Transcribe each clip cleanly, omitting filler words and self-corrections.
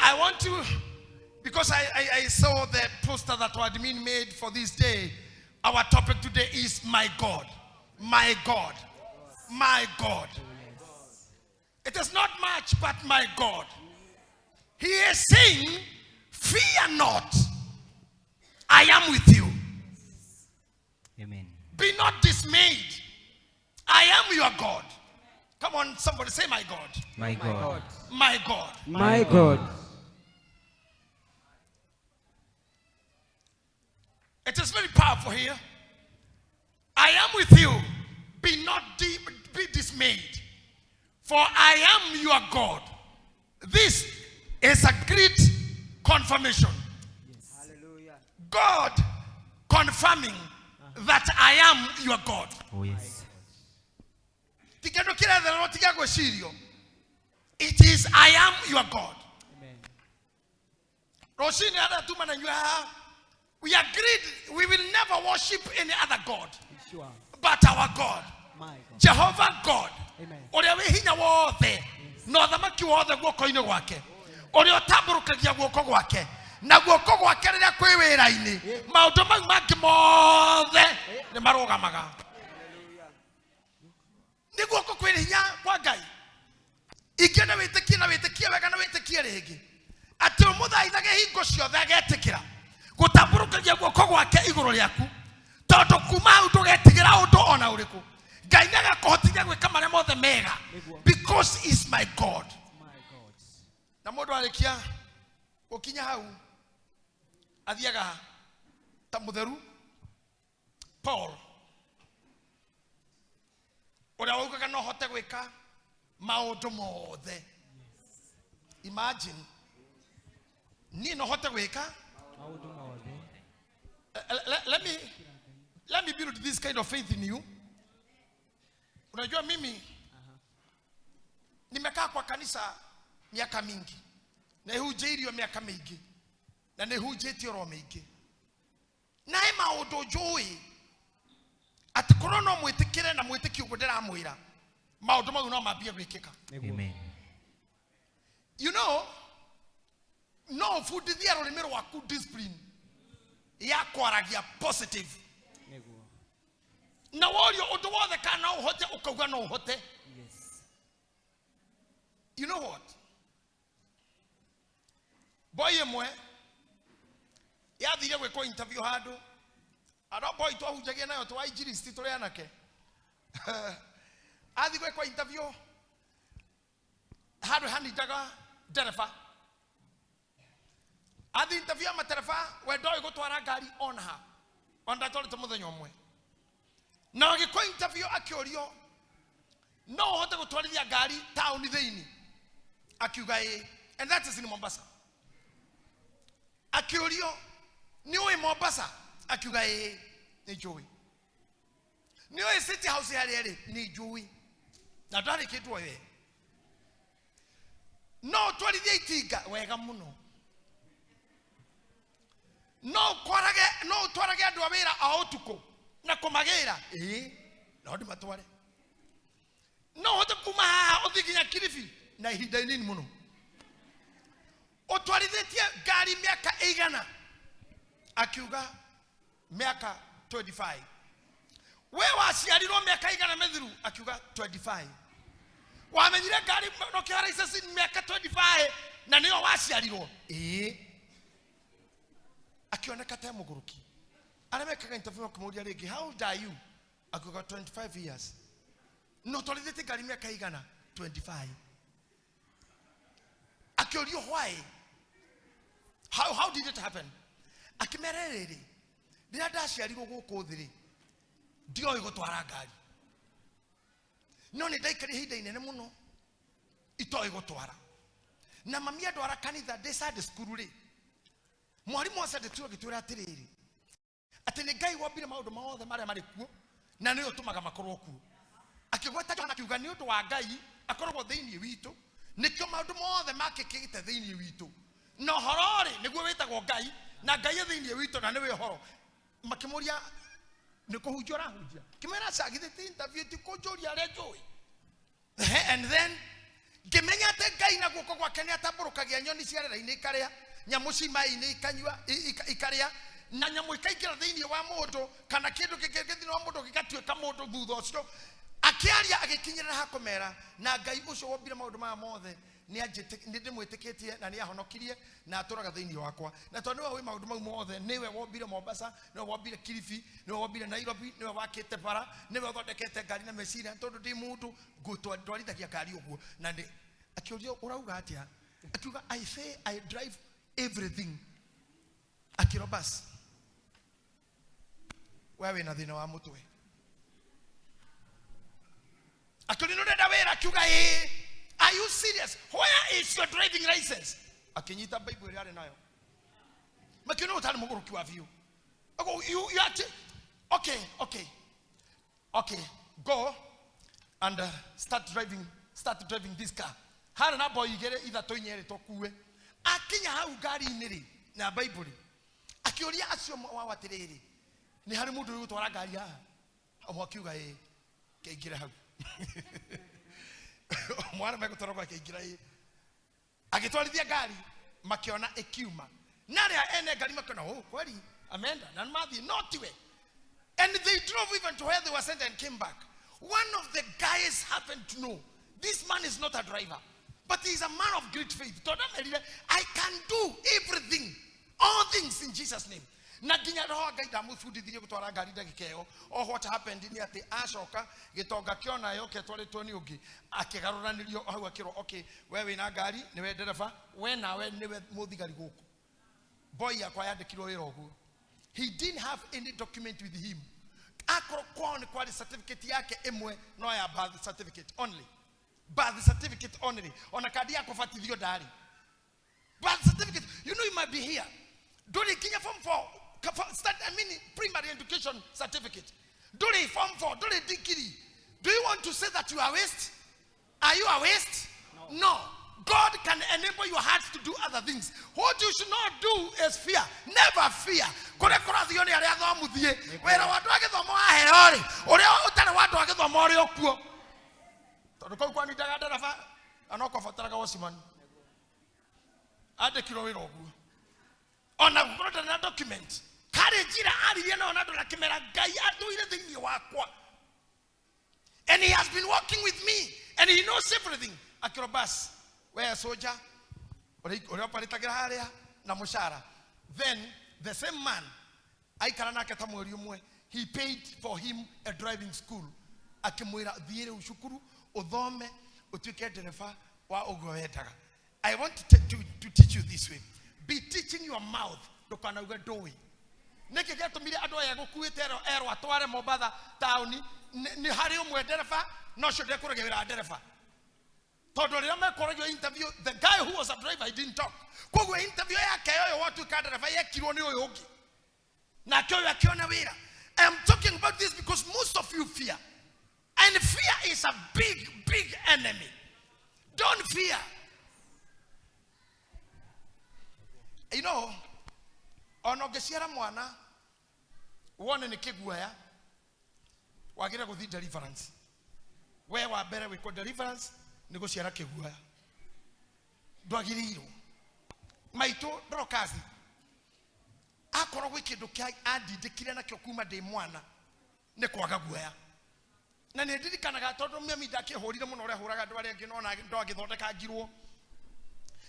I want to, because I saw the poster that admin made for this day. Our topic today is my God. My God. My God. It is not much, but my God. He is saying, fear not. I am with you. Amen. Be not dismayed. I am your God. Come on, somebody say my God. My God. My God. My God. It is very powerful here. I am with you. Be not be dismayed. For I am your God. This is a great confirmation. Yes. Hallelujah. God confirming that I am your God. Oh yes. It is I am your God. Amen. We agreed we will never worship any other God Sure. but our God. My God. Jehovah God. Amen. Ore we hinya wothe no thamaki wothe guoko-ini gwake. Ore otamburukagia guoko gwake. Na guoko gwake riria kwi wira-ini. Maundu mau mangi mothe ni marugamaga. Ni guoko kwi hinya kwa Ngai. Ingena witikia wega na witikia ringi. Ati umuthaithage hingo ciothe agetikira. Gutamburukagia guoko gwake iguru riaku. Tondu kuma hau ndugetigira undu ona uriku. Ngai nagakuhotithia gwika maria mothe mega. Because he's my God. My God. Na mundu arikia gukinya hau athiaga ta mutheru Paul uria waugaga no hote gwika maundu mothe. Imagine ni no hote gwika. Let me build this kind of faith in you. Unajua mimi nimekaa kwa kanisa miaka mingi. Na ihujirio miaka mingi. Na nihujitio ro mingi. Na ema udojoi ati korono mwitikire na mwitiki ugudira mwira. Maundu mau no mabia gwikika. Amen. You know, no food there rurimi rwaku discipline. Ya kwaragia positive. Na worio undu wothe kana uhote ukauga no uhote. Yes. You know what? Boy mwe yathire gwikwo interview handu. Ado boy twahunjagia nayo twa injilisti turi anake. Athi gwikwo interview handu hanitaga dereva. Athi interview matereva we ndoi gutwara ngari on her. Onda tole muthenya umwe. Na agikwa interview akiorio no hote gutwarithia ngari town theini. Akiuga and that is in Mombasa. Akiorio ni we Mombasa. Akiuga ni Joey. Ni we City House yale ni Joey. Na ndari kitu we. No twarithia itinga wega muno. No twarage andu awira a utuko na kumagira no ndi matware no hote kuma haha uthiginya Kilifi na ihinda inini muno utwarithitie ngari miaka igana. Akiuga miaka 25. We waciarirwo miaka igana methiru. Akiuga 25. Wamenyire ngari no kiara isasi miaka 25 na niyo waciarirwo akioneka ta muguruki. Anamekaga interview kumuria ringi, how old are you? Akiuga 25 years. No tolithite ngari miaka igana 25. Akiorio why? How did it happen? Akimererere ndira ndaciarirwo guku thiri ndioi gutwara ngari. No ni ndaikari hinda inene muno itoi gutwara. Na mami andwara kanitha ndicade skuru ri. Mwarimu acade tuo gitwira atiriri. Ati ni Ngai wambire maundu mothe maria mari kuo na ni utumaga makorwo kuo. Akigweta John akiuga ni undu wa Ngai akoragwo thiini witu. Nikio maundu mothe makikite thiini witu. No horori niguo witagwo Ngai na Ngai thiini witu na niwe horo. Makimuria ni kuhunjora hunjia. Kimera sagithite interview ti kujuria rejoy. And then ngimenya ate Ngai na guoko gwake ni atamburukagia nyoni ciarera-ini ikaria nyamu cimai-ini ikanyua ikaria na nyamu ikaingira thiini wa mundu kana kindu kingĩ thiini wa mundu gigatuĩka mundu thutha ũcio akiaria agikinyirira hakomera na Ngai ucio wombire maundu maya mothe ni ndimwitikitie na ni ahonokirie na atũraga thiini wakwa na tondu we maundu mau mothe niwe wombire Mombasa niwe wombire Kilifi niwe wombire Nairobi niwe wakite bara niwe thondekete ngari na meciria tondu ndi mundu ngutwarithagia ngari uguo na ndi akiuria urauga atia akiuga I say I drive everything akirobas wewe na thina wa mutwe akiuria ndenda wera akiuga are you serious? Where is your driving license? Akinyita Bible yale nayo. Makino utali muguruki wa view. You are okay. Go and start driving this car. Hara na boy igere either toinyere tokuwe. Akinya hau gari iniri na Bible. Akioria acio wa watiriri. Ni hari mundu utwara gari ha. Amwakiuga keigira hau. Mwana megutwara kwa keigira agitwarithia gari makiona ekiuma naria ene gari makona kweli amenda na mathi notiwe and they drove even to where they were sent and came back. One of the guys happened to know this man is not a driver but he is a man of great faith. I can do everything, all things in Jesus' name. Na ginya roho Ngai ndamufundithirie gutwara ngari ndagikeo. What happened ni ati acoka gitonga kiona yo ketwaritwo ni ungi akigaruranirio hau akiro okay wewe na ngari niwe ndereba we nawe niwe muthigari guku boy yakwa yandikirwo wira uguo. He didn't have any document with him. Akoro kwa ni kwa certificate yake imwe no ya birth certificate only. Birth certificate only. Ona kadi yako fatithio ndari. Birth certificate, you know you might be here. Do they give you form 4? Primary education certificate. Do they form 4? Do they degree? Do you want to say that you are waste? Are you a waste? No. God can enable your heart to do other things. What you should not do is fear. Never fear. Kore kora thioni aria thomuthie. Wera watu agithomo aheyori. Uria utare watu agithomo ori okuo. Tondu kau kwa nitaga ndereba anoko fataraga wasiman. Ade kiro wira oguo. Ona gukorwo na document kare jira aririe na ona ndola kimera Ngai athuire thiini wakwa and he has been working with me and he knows everything. Akirobas we soldier ori paritagira haria na mushara. Then the same man aikara nake ta mweri umwe he paid for him a driving school akimwira thiire ushukuru uthome utuike ndereba wa ugo wetaga. I want to teach you this way. Be teaching your mouth to kanauga doi. Neke geto mire ado ya gukuite ero atware Mombasa town ni hari umwe ndereba no shode kuragewira ndereba. Todo ria me koragio interview the guy who was a driver he didn't talk. Kogwe interview yake yoyo watu ka ndereba yekirwo ni oyo ugi. Na kyo yakiona wira. I am talking about this because most of you fear. And fear is a big enemy. Don't fear. You know, onogesiara mwana wone ni kiguaya wagira guthi deliverance. We wa bere we ko deliverance ni gociara kiguaya. Ndwagiriro. Maito drokazi. Akoro wikindu kia andindikire na kyo kuma de mwana ne kwaga guaya. Na ne ndirikanaga tondu mimi ndakihurire muno ore huraga andu aria ngi nona ndogithondeka ngirwo.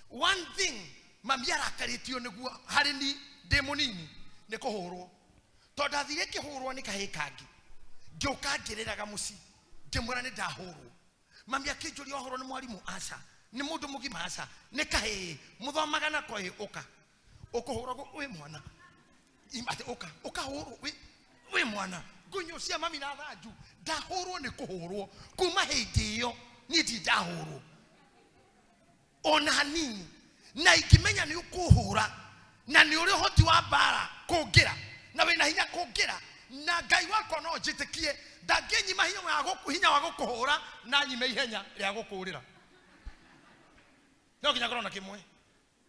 One thing mami arakaritio niguo hari ni demonini ne kuhurwo tonda thire kihurwo ni kahikangi ngioka ngiriraga muci ngimura ni ndahurwo mami akinjuria ohoro ni mwarimu aca ni mundu mugima aca ni kahi muthomaga na koi uka ukuhurwo we mwana imate uka hurwo we mwana gunyo cia mami na thanju ndahurwo ni kuhurwo kuma hindi iyo ni ndahurwo ona nini na ikimenya ni ukuhura na ni uri hoti wa bara kungira na wina hinya kungira na Ngai wako no jitikie ndagenyi hinya wa gukuhura na nyime ihenya ria gukurira no kinya korona kimwe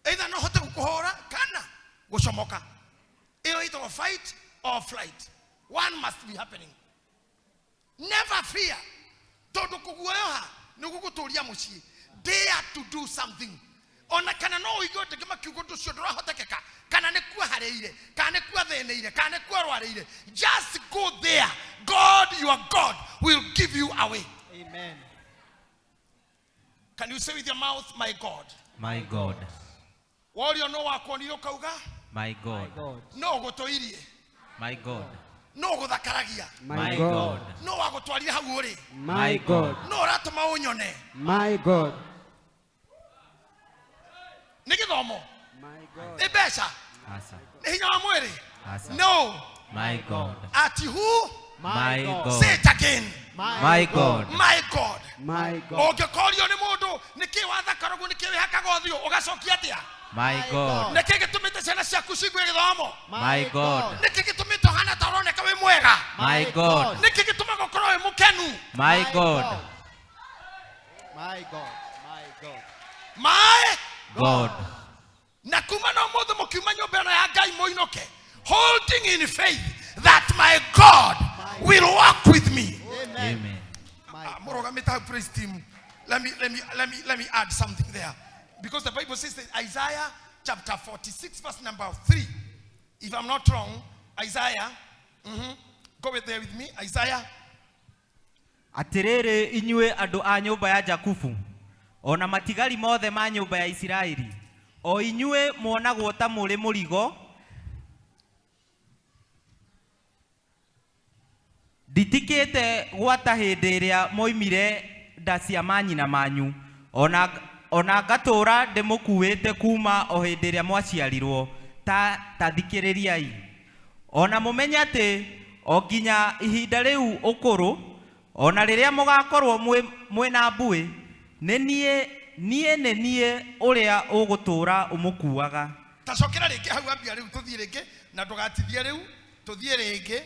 either no hote gukuhura kana gucomoka either fight or flight. One must be happening. Never fear. Todo kuguoha ni guguturia mucii dare to do something. Ona kana no igote kama kiugo to shodora hotekeka. Kana ne kuwa hareire, kana ne kuwa theneire, kana ne kuwa rwareire. Just go there. God, your God, will give you away. Amen. Can you say with your mouth, my God? My God. Warrior no Wakwa ni ukauga? My God. No gotoirie. My God. No gothakaragia. My God. No wagotwarire hau uri. My God. No ratuma unyone. My God. Ni githomo. My God. Ni besha. Asa. Ni hinya wa mwiri. Asa. No. My God. Ati who? My God. Say it again. My God. My God. My God. Ongekorio ni mundu niki wathakaragu niki wihakaga uthio ugacokia atia? My God. Niki gitumite ciana ciaku cigwe githomo? My God. Niki gitumite hana ta uroneka wi mwega? My God. Niki gituma gukorwo wi mukenu? My God. My God. My God. My God. na kuma no muthu mukiuma nyumba ino ya Ngai muinoke holding in faith that my God will walk with me. Amen. Morogamita praise team. Let me add something there, because the Bible says that Isaiah chapter 46 verse number 3, if I'm not wrong, Isaiah, go with there with me, Isaiah. Atirere inyue andu a nyumba ya Jakubu, ona matigari mothe ma nyumba ya Isiraeli, o inyue mwonagwo ta muri murigo, nditikite gwata hindi iria moimire nda cia manyina manyu, ona ngatura ndimukuite kuma o hindi iria mwaciarirwo, ta thikiririai, ona mumenye ati o nginya ihinda riu ukuru, ona riria mugakorwo mwina mbui, nie uria ugutura umukuaga. Tacokera ringi hau ambia riu tuthie ringi na ndugatithie riu tuthie ringi.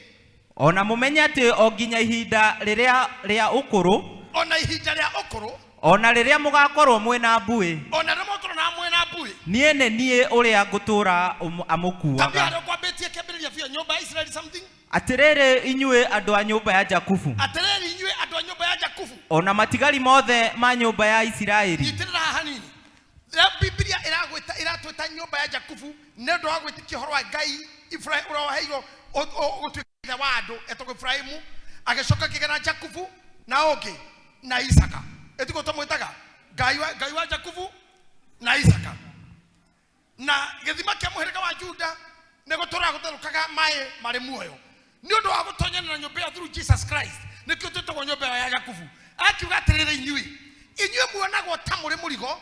Ona mumenye ati o nginya ihinda riria ukuru, ona ihinda ria ukuru, ona riria mugakorwo mwina mbui, ona riria mugakorwo na mwina mbui, nie uria ngutura amukuaga. Tabia kwambitie kĩambĩrĩria biũ nyũmba ya Israeli something. Atirere inyue andu a nyumba ya Jakubu, Atirere inyue andu a nyumba ya Jakubu, ona matigari mothe ma nyumba ya Isiraeli. Itirira hanini. Rĩa Biblia iratwĩta nyumba ya Jakubu nĩ ũndũ wa gwĩtĩkia ũhoro wa Ngai Ibrahim ũrĩa waheirwo gũtuĩka wa andũ etagwo Ibrahimu, agĩcoka kĩgera Jakubu na ũngĩ na Isaka. Etiko tũmwĩtaga Ngai wa Jakubu na Isaka. Na gĩthima kĩa mũhĩrĩga wa Juda nĩ gũtũra gũtherũkaga maĩ marĩ muoyo. Nĩ ũndũ wa gũtonyana na nyũmba through Jesus Christ nĩkĩo twĩtagwo nyũmba ya Jakubu. Akiuga atĩrĩrĩ inyuĩ muonagwo ta mũrĩ mũrigo.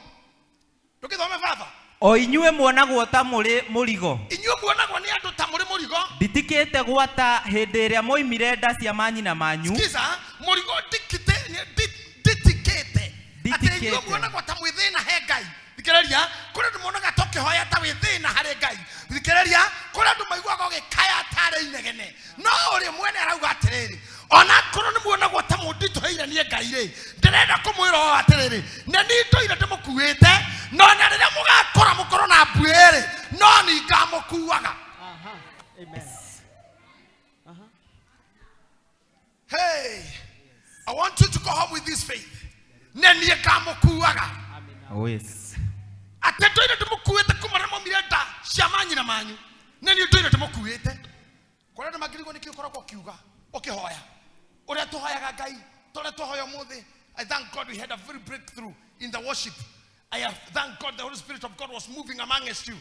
Ndũgĩthome baba. O inyue mwonagwo ta muri murigo. Inyuĩ muonagwo nĩ andũ ta mũrĩ mũrigo. Nditikite gwata hindi iria moimire nda cia manyina manyu. Sikiza, mũrigo nditikite. Atĩ inyuĩ muonagwo ta mwĩthĩna he Ngai. Thikĩrĩria, kũrĩ andũ monaga tũkĩhoya ta wĩthĩna harĩ Ngai. Thikĩrĩria, kũrĩ andũ maiguaga ũgĩkaya tarĩ inegene. No ũrĩ mwene arauga atĩrĩrĩ, ona korwo nĩ muonagwo ta mũndũ nditũheire niĩ Ngai rĩ, ndĩrenda kũmwĩra o atĩrĩrĩ, na nĩ ndũire ndĩmũkuĩte, no na rĩrĩa mũgakora mũkorwo na mbuĩ rĩ, no nĩ ngamũkuaga. Amen. Hey, I want you to go home with this faith. Na niĩ ngamũkuaga. Oh yes. Atĩ ndũire ndĩmũkuĩte kuma rĩrĩa maumire nda cia manyina manyu. Na niĩ ndũire ndĩmũkuĩte. Kũrĩa andũ makĩrigwo nĩkĩo ũkoragwo ũkiuga ũkĩhoya. Ũrĩa tũhoyaga Ngai, tũrĩa tũhoya ũmũthĩ. I thank God we had a very breakthrough in the worship. I have thank God the Holy Spirit of God was moving amongst you.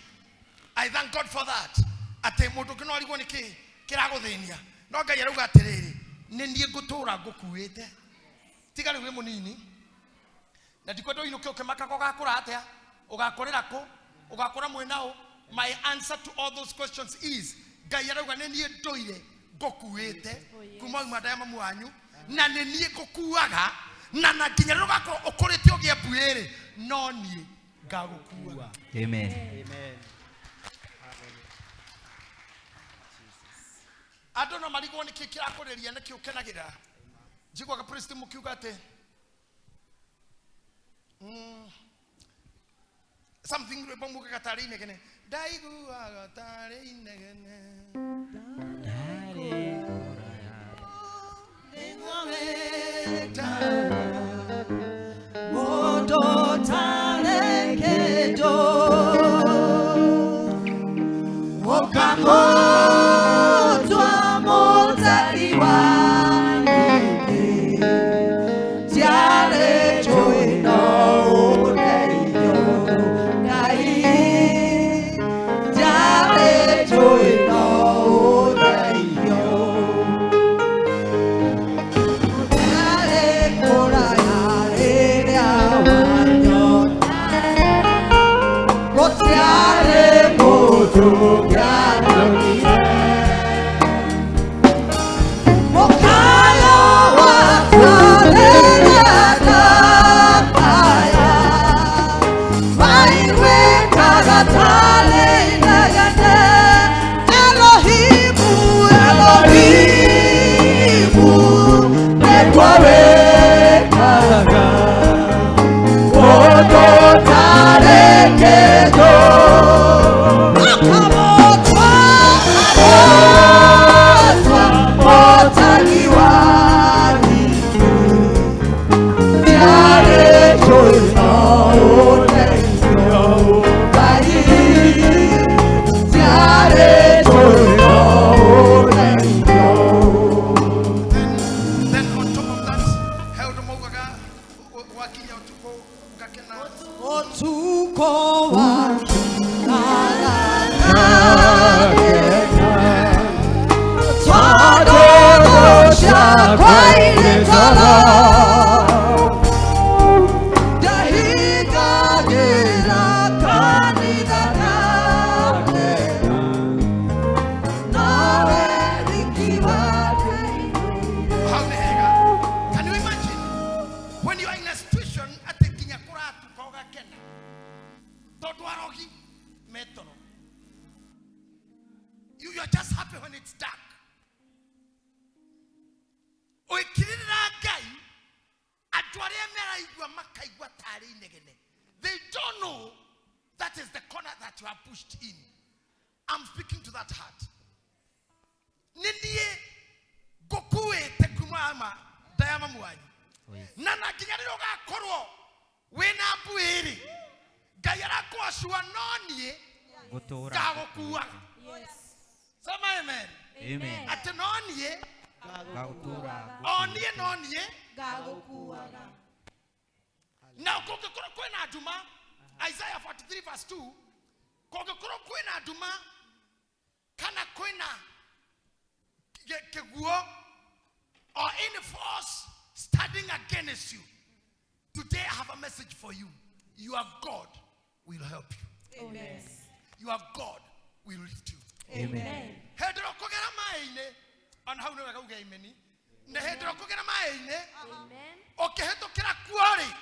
I thank God for that. Atĩ mũndũ ũngĩ no arigwo nĩkĩ kĩragũthĩnia. No Ngai arauga atĩrĩrĩ, nĩ niĩ ngũtũra ngũkuĩte. Tiga rĩu wĩ mũnini. Na ndikwenda ũinũke ũkĩmakaga ũgakũra atĩa, ũgakũrĩra kũ, ũgakũra mwena ũ. My answer to all those questions is Ngai arauga nĩ niĩ ndũire ngũkuĩte kuma uma nda ya mamu wanyu, na nĩ niĩ ngũkuaga, na nginya rĩrĩa ũgakorwo ũkũrĩte ũgĩe mbuĩ-rĩ, no niĩ ngagũkua. Amen. Amen. Andũ no marigwo nĩkĩ kĩrakũrĩria nĩkĩ ũkenagĩra. Njiguaga praise team mũkiuga atĩ something rwĩmbo mugaga tarĩ inegene. Ndaiguaga tarĩ inegene. Mondo You are just happy when it's dark. They don't know that is the corner that you are pushed in. I'm speaking to that heart. Nindie gokue tekumama dayama muanyi. Nana kinyariro ga korwo wena buiri. Gayara kwa shua nonye gagokuwa. Yes. Sama amen. Amen. Ate nonye gagokuwa. Onye nonye gagokuwa. Now kokokoro kwena aduma Isaiah 43 verse 2 kokokoro kwena aduma kana kwena keguo or any force standing against you. Today I have a message for you. Your God will help you. Amen. Your God will lift you. Amen. Hedro kogera maine on how no ga imeni. Ne hedro kogera maine. Amen. Okay heto kira kuori.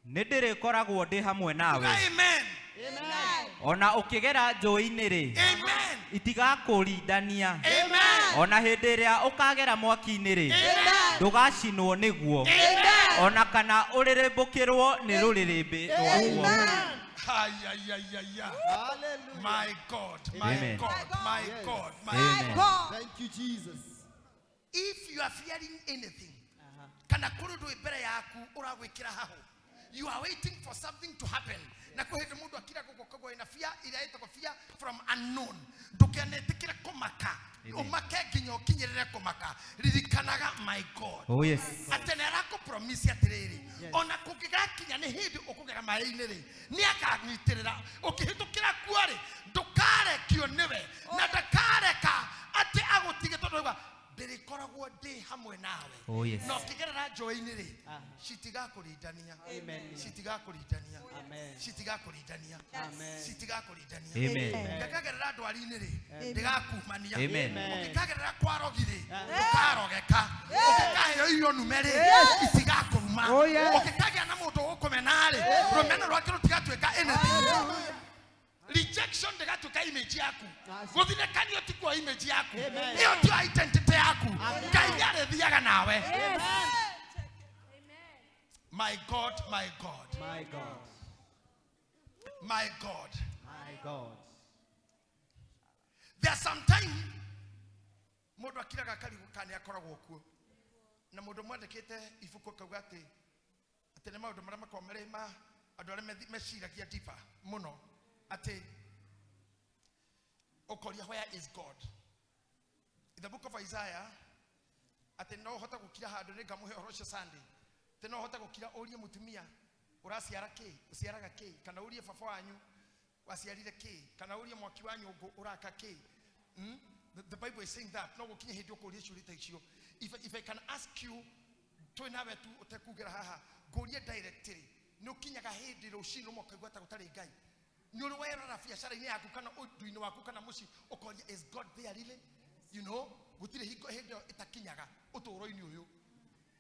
Nidire koragwo ndi hamwe nawe. Amen. Amen. Ona ukigera njũĩ-inĩ rĩ. Amen. Itigakũrindania. Amen. Ona hĩndĩ ĩrĩa ũkagera mwaki-inĩ rĩ. Amen. Ndũgacinwo nĩguo. Amen. Ona kana ũrĩrĩmbũkĩrwo nĩ rũrĩrĩmbĩ rwaguo. Hallelujah. My God, my Amen. God, my God, my Amen. God. Thank you, Jesus. If you are fearing anything, kana kurudu ibere yaku uragwikira haho. You are waiting for something to happen. Na kuhete mundu akira kukokogo ina fear ila ito fear from unknown. Dukene tikira komaka. Umake ginyo kinyerere komaka. Ririkanaga my God. Oh yes. Atenera ko promise atiriri. Ona kukiga kinya ne hindi okugera maine ri. Ni akagitirira. Okihitukira kuari ndukare kionewe. Na dakare ka ate agotige todoba. Ndirikoragwo ndi hamwe nawe. Oh yes. No kigerera joini ri. Shitigakuridania. Amen. Shitigakuridania. Amen. Shitigakuridania. Amen. Shitigakuridania. Amen. Gakagerera ndwari-ini ri. Ndigakumania. Amen. Ukikagerera kwarogire. Ukarogeka. Ukikaheo iyo numeri. Itigakuruma. Ukikagia na mundu ukumena ri. Rumena rwake rutigatweka anything. Rejection ndegatuka image yaku. Guthine kanio tikwa image yaku. Iyo ti identity yaku. Ngai arethiaga nawe. My God, my God. My God. My God. My God. There's some time mundu akiraga karigu kane akoragwo kuo. Na mundu mwandikite ifuko kauga ati ne maundu maria makomere ma andu aria meciragia deeper muno ati okoria where is God? In the book of Isaiah ati no hota gukira handu ni ngamuhe oroshe Sunday. Ati no hota gukira urie mutumia urasiara ki usiaraga ki kana urie baba wanyu wasiarire ki kana urie mwaki wanyu uraka ki. The Bible is saying that no gukinya hindi okuria ciurita icio. If I can ask you to nawe tu utekugera haha gorie directly no kinyaga hindi rucino mokaigwa ta gutari ngai Nyoro wa era biashara ini yaku kana uduini waku kana muci ukoria is God there really? You know, gutire hiko hendo itakinyaga uturo-ini uyu.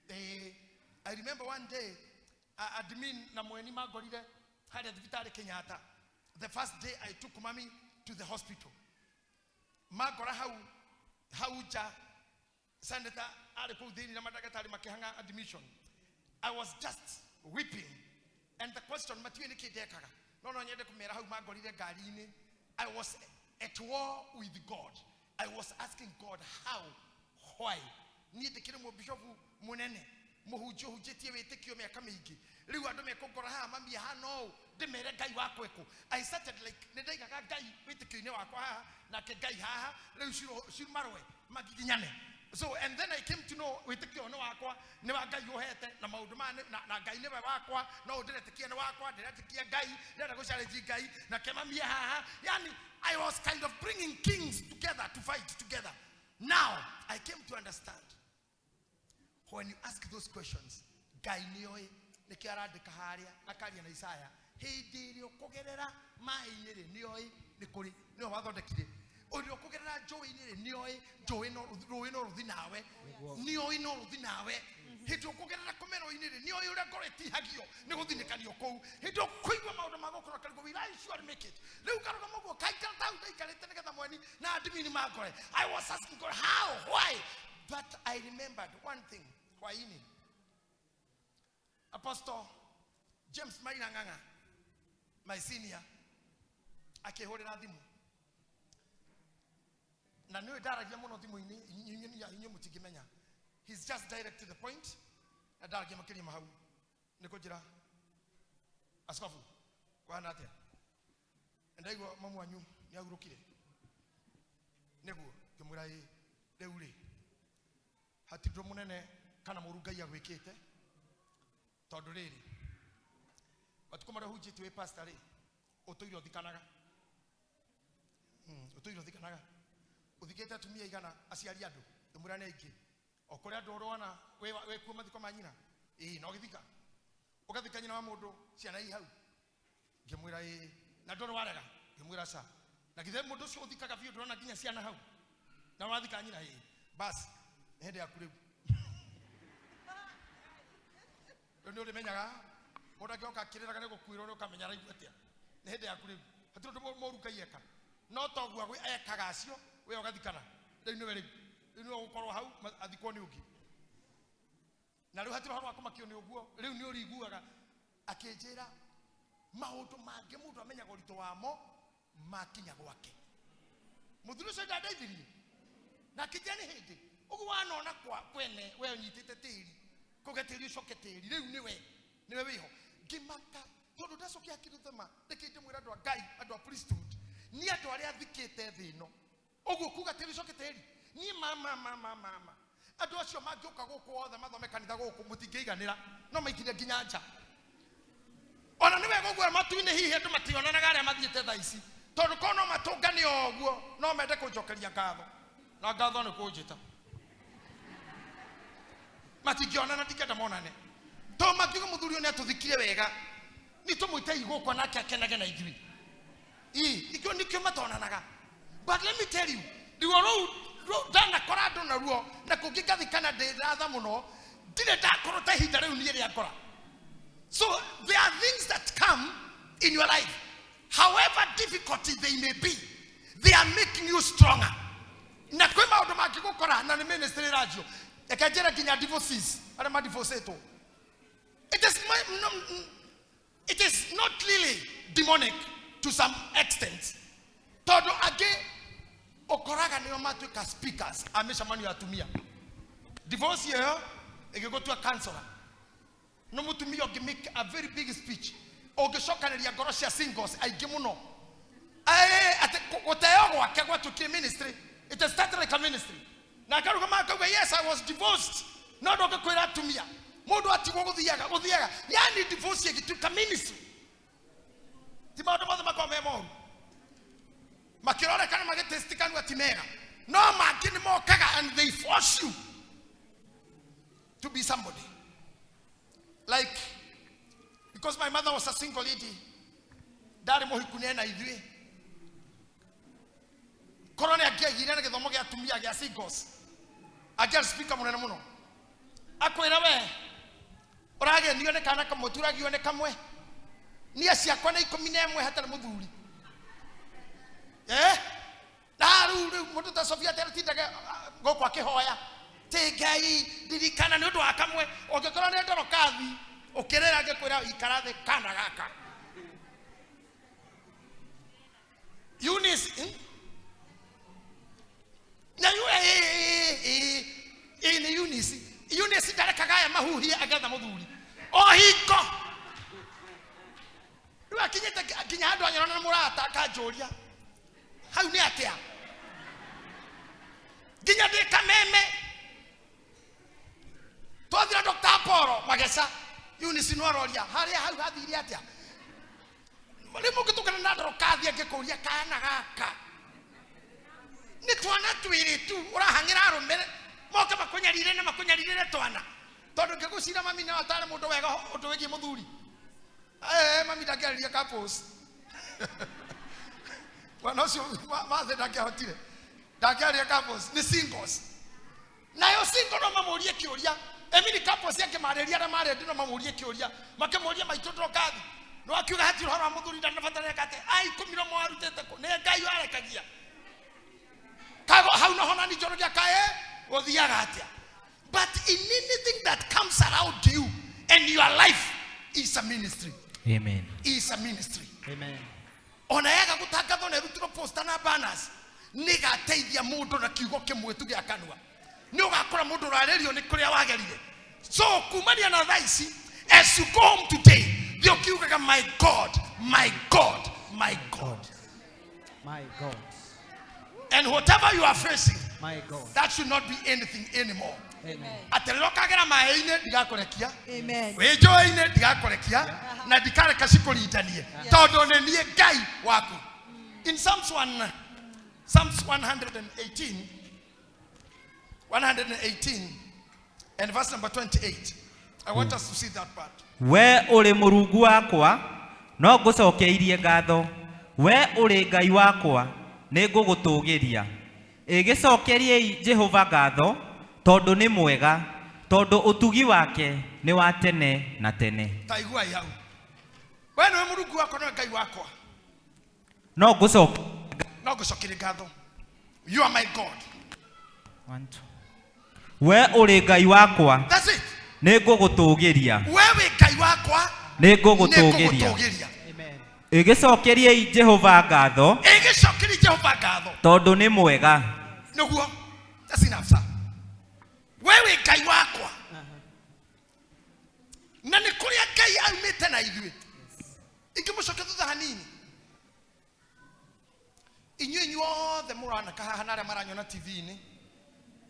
I remember one day admin na mweni magorire had thibitari Kenyatta. The first day I took mommy to the hospital. Magora hauja senator alipo dhini na madagatari makihanga admission. I was just weeping, and the question matiweni kidekaga no nyende kumera hau magorire garini. I was at war with God. I was asking God how, why. Ni tekire mo bishop munene muhujo hujetie wetekio miaka mingi riu andu mekongora ha mami ha no de mere Ngai wako eko. I started like nedaiga Ngai wetekio ni wako ha na ke Ngai ha riu shiro marwe magiginyane. So and then I came to know wetekio no wako ne wa Ngai ohete na maundu ma na Ngai ne wako no ndiretekia ne wako ndiretekia Ngai ndira go challenge Ngai na ke mami ha yani I was kind of bringing kings together to fight together. Now I came to understand. When you ask those questions, Ngai nioi nikiara dekaharia akaria na Isaya hindi rio kugerera mai-ini ri nioi nikuri no wathondekire urio kugerera njui-ini ri nioi njui no ruthi nawe nioi no ruthi nawe hindi kugerera komero-ini ri nioi uria ngoro itihagio ni guthinikanio kou hindi kuigwa maundu magukora karigo will I sure make it riu karuga mugo kaikara tau ndaikarite nigetha mweni na adimini magore. I was asking God how, why, but I remembered one thing. Waini Apostle James Mairanganga, my senior, akehorera thimu na niwe daragia muno thimu-ini inyu mutingimenya. He's just direct to the point na daragia makiri mahau nikujira askofu kwana atia ndaigo mamu wanyu ni agurukire neguo kimura reure hatindro munene kana muru Ngai agwikite tondu riri batukomara hujite we pastor ri utuiro thikanaga uthikite atumia igana aciari andu imurane ingi okore andu urwana we kuuma thiko manyina no githika ugathika nyina wa mundu ciana i hau ngimwira na ndono warega ngimwira sa na githe mundu cio uthikaga biu ndona nginya ciana hau na wathika nyina bas hende yakure no rimenyaga muda kioka kiriraga ne gukwiro no kamenya raigu atia ne hende yakure hatu ndo moru kaieka no togwa gwe ekaga acio we ugathikana riu ni weri riu ukorwo hau athikwo ni ungi na riu hatiro harwa kumakio ni uguo riu ni uriguaga akinjira maundu mangi mundu amenyaga urito wamo makinya gwake muthuru cio ndandaithirie na kijani hindi ugu wanona kwa kwene we unyitite tiri kugetiri ucoke tiri riu niwe wiho ngimaka tondu ndacokia kirithema ndikite mwira andu a Ngai andu a priesthood ni andu aria thikite thino ugu kuga tiri ucoke tiri ni mama andu acio mangiuka guku othe mathome kanitha guku mutingeiganira no maikire nginya nja ona niwe gugwa matu-ini hihi andu mationanaga aria mathiite thaa ici tondu kono matungani oguo no mende kunjokeria ngatho na ngatho ni kunjita matingionana ndikenda monane to makiuga muthuri ni atuthikire wega ni tumuite igukwa nake akenage na ithui ikio nikio matonanaga. But let me tell you, ruo dana korado na ruo na kungigathikana ndiratha muno ndire ndakorota hinda riu ni ria ngora. So there are things that come in your life, however difficult they may be, they are making you stronger. Na kwa maundu mangigukora na ni ministry radio ekajera kinya divorces ara ma divorceto. It is not really demonic to some extent. Todo age okoraga ni matuka speakers amesha manu yatumia divorce here go to a counselor no mutumia oge make a very big speech oge shokaneria gorosia singles aigimuno ate otayo akagwa to key ministry. It started like a ministry na karuga makaga yes I was divorced no doge kwera tumia mundu atigo guthiaga yani divorce yegitu ka ministry timado mothe makomemo makirore kana magetestikanu atimega no makini mokaga and they force you to be somebody. Like, because my mother was a single lady, ndari muhiku ne na ithui korone agiagire na githomo gia tumia gia singles agia speaker munene muno akwira we urage niyo ne kana kamuturagio ne kamwe ni aciakwa na 11 hatari muthuri daru mundu ta Sofia teratindaga gokwa kihoya Ngai ndirikana ni undu wa kamwe ungikora ne ndorokathi ukirera ngikwira ikarathe kana gaka Eunice na ni Eunice ndarekaga ya mahuhia agetha muthuri ohiko riu akinyete kinya andu anyona na murata akanjuria hau ni atia ginya de kameme twathira Dr. Apollo magesa Eunice no aroria haria hau hathiri atia rimu gitukana na ndorokathi angikuria kana gaka ni twana twiri tu urahangira arumire moka makunyarire twana tondu ngigucira mami na atare mundu wega undu wigi muthuri mami ndangeriria couples wana cio mathe ndangehotire ndangeriria couples ni singles nayo single no mamurie kiuria emini couples yake mareria na marendi no mamurie kiuria makemuria maitu ndokathi no akiuga hati horo muthuri ndanabatara kate ai kumiro mwarutete ko ne Ngai arekagia kago how no hona ni joro kae othiaga atia but in anything that comes around you and your life is a ministry. Amen. Is a ministry. Amen. Ona yaga gutangatho ne rutiro poster na banners niga teithia mundu na kiugo kimwe tu gia kanwa ni ugakora mundu rarerio ni kuria wagerire so kumania na thaisi as you go home today they'll kiugaga my God my God my God My God. and whatever you are facing My God. that should not be anything anymore. Amen. Aterokagera maine ndigakorekia Amen. wejoine ndigakorekia na ndikareka cikurindanie tondu ne nie Ngai waku. In Psalms 118 and verse number 28, I want us to see that part. We uri Murungu wakwa no ngucokeirie ngatho we uri Ngai wakwa ni ngugutugiria igicokeriei Jehova ngatho tondu ni mwega tondu utugi wake ni wa tene na tene. Taigua yau we ni Murungu wakwa no Ngai wakwa No ngucokire ngatho. You are my God. We uri Ngai wakwa That's it. ni ngugutugiria Wewe Ngai wakwa ni ngugutugiria Amen. igicokeriei Jehova ngatho igicokeri Jehova ngatho tondu ni mwega. niguo. That's enough, sir. Wewe Ngai wakwa na ni kuria Ngai aumite na ithuĩ ingimucokia thutha hanini inyuothe murana kahaha na aria maranyona TV-ini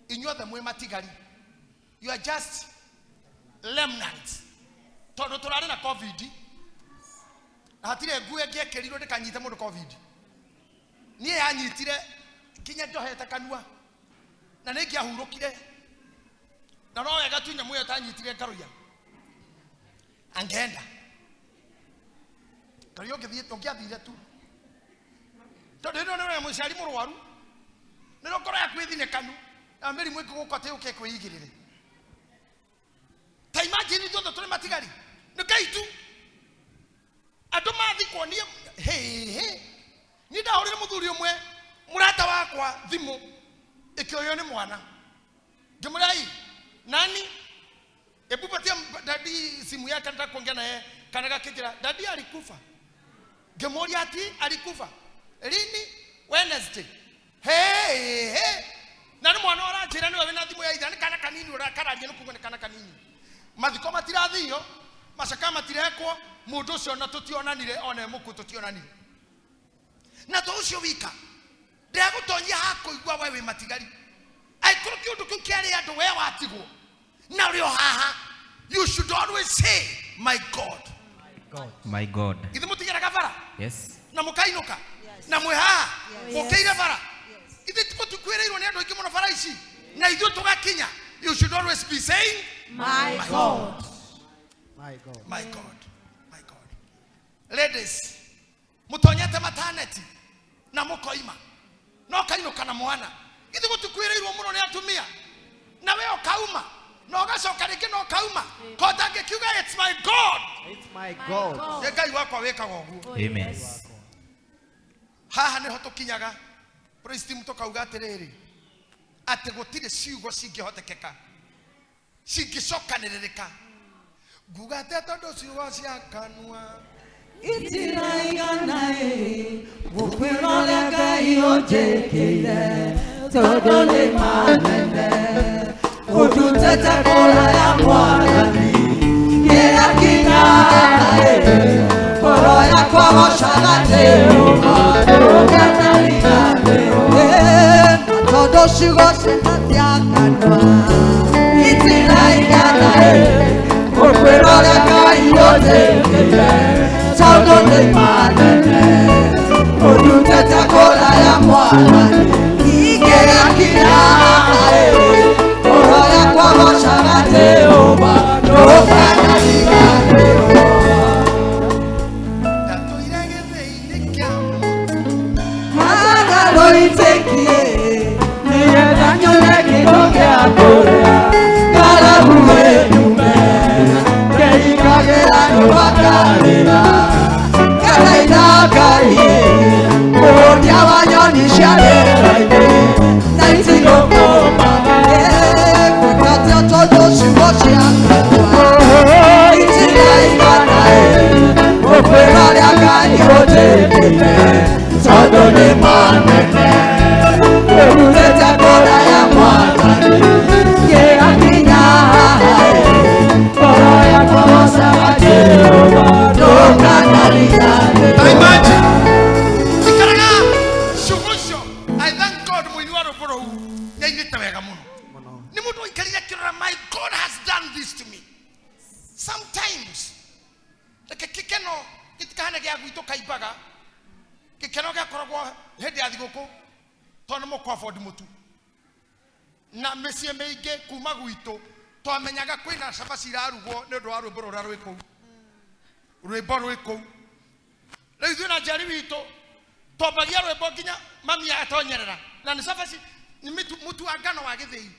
inyuothe mwe matigari you are just remnants tondu turari na COVID na hatire nguo ngiekerirwo ndikanyite mundu COVID nie yanyitire kinya ndohete kanua na ningiahurukire na no wega tu nyamu yo tanyitire ngaruya angenda kario ngiathire tu tondu ino no muciari murwaru niro ngoro yaku ithine kanu na mirimu ikigukote uke kwigirire ta imagine thothe tuli matigari ni Ngai tu andu mathikwo ni ni ndahurire muthuri umwe murata wakwa thimu ikioyo ni mwana ngimurai nani ebupatia dadi simu yake nataka kuongea naye kanaga kijira dadi alikufa ngimuria ati alikufa lini Wednesday nani mwana orajira ni wewe na thimu ya itha ni kana kanini urakararia nukugo ni kana kanini mathiko matirathio macaka matirekwo mundu ucio na tutionanire one muku tutionanire na to ucio wika ndegutonyia hakuigwa wewe matigari aikuru kiundu kiu kiari andu we watigwo na rio haha you should always say my God. My God. Ithu mutigera gabara Yes. na mukainuka na mwe haha mukeire bara ithu tukwirirwo ni andu aingi muno bara ici na ithu tugakinya you should always be saying My God. My God. my God my God. Ladies internet na mukoima no kaino kana mwana ithu gutukwirirwo muno ni atumia na we okauma no gacoka ringi no kauma kota ngikiuga it's my God. It's my God. Ngai wakwa wekaga uguo. Amen. Haha niho tukinyaga praise team tukauga atiriri ati gutire ciugo cingihotekeka cingicokanĩrĩrĩka nguga te tondu ciugo cia kanua itiraiganae gukwĩrora Ngai ũnjĩkĩire tondu nĩ manene ũndutĩte kũraya Mwathani kĩrĩa kinyae ngoro yakwa gocaga Jehova tondu ciugo cia kanua itiraiganae gukwĩrora Ngai ũnjĩkĩire tondu nĩ manene ũndutĩte kũraya Mwathani kĩrĩa kinyae ngoro yakwa gocaga Jehova ndũkanariganĩrwo. ndatũire gĩthĩ-inĩ kĩa Loitekie, nigetha nyone kĩndũ gĩa kũrĩa ngaragu wĩnyume ngeikagĩra nyũmba ngarĩra ngaraitha Ngai mũhũria wa nyoni cia rĩera-inĩ na itigũkũma gwĩkatĩa tondu ciugo cia kanua itiraiganae gũkwĩrora Ngai ũnjĩkĩire tondu nĩ manene ũndutĩte kũraya Mwathani kĩrĩa kinyae ngoro yakwa gocaga Jehova ndũkanariganĩrwo. imagine ikaraga ciugo icio. I thank God mũini wa rwĩmbo rũu nĩainĩte wega mũno nĩ mũndũ aikarire akĩrora my God has done this to me. Sometimes reke kĩkeno gĩtikahane gĩa gwitũ kaimbaga gĩkeno gĩakoragwo hĩndĩ ya thigũkũ tondũ mũkwabodi mũtu na mĩciĩ mĩingĩ kuma gwitũ twamenyaga kwĩna cabaci irarugwo nĩ ũndũ wa rwĩmbo rũrĩa rwĩ kũu rwĩmbo rwĩ kũu. Rĩu ithuĩ na njari witũ twambagia rwĩmbo nginya mami atonyerera na nĩ cabaci nĩ mũtu wa ngano wa gĩthĩi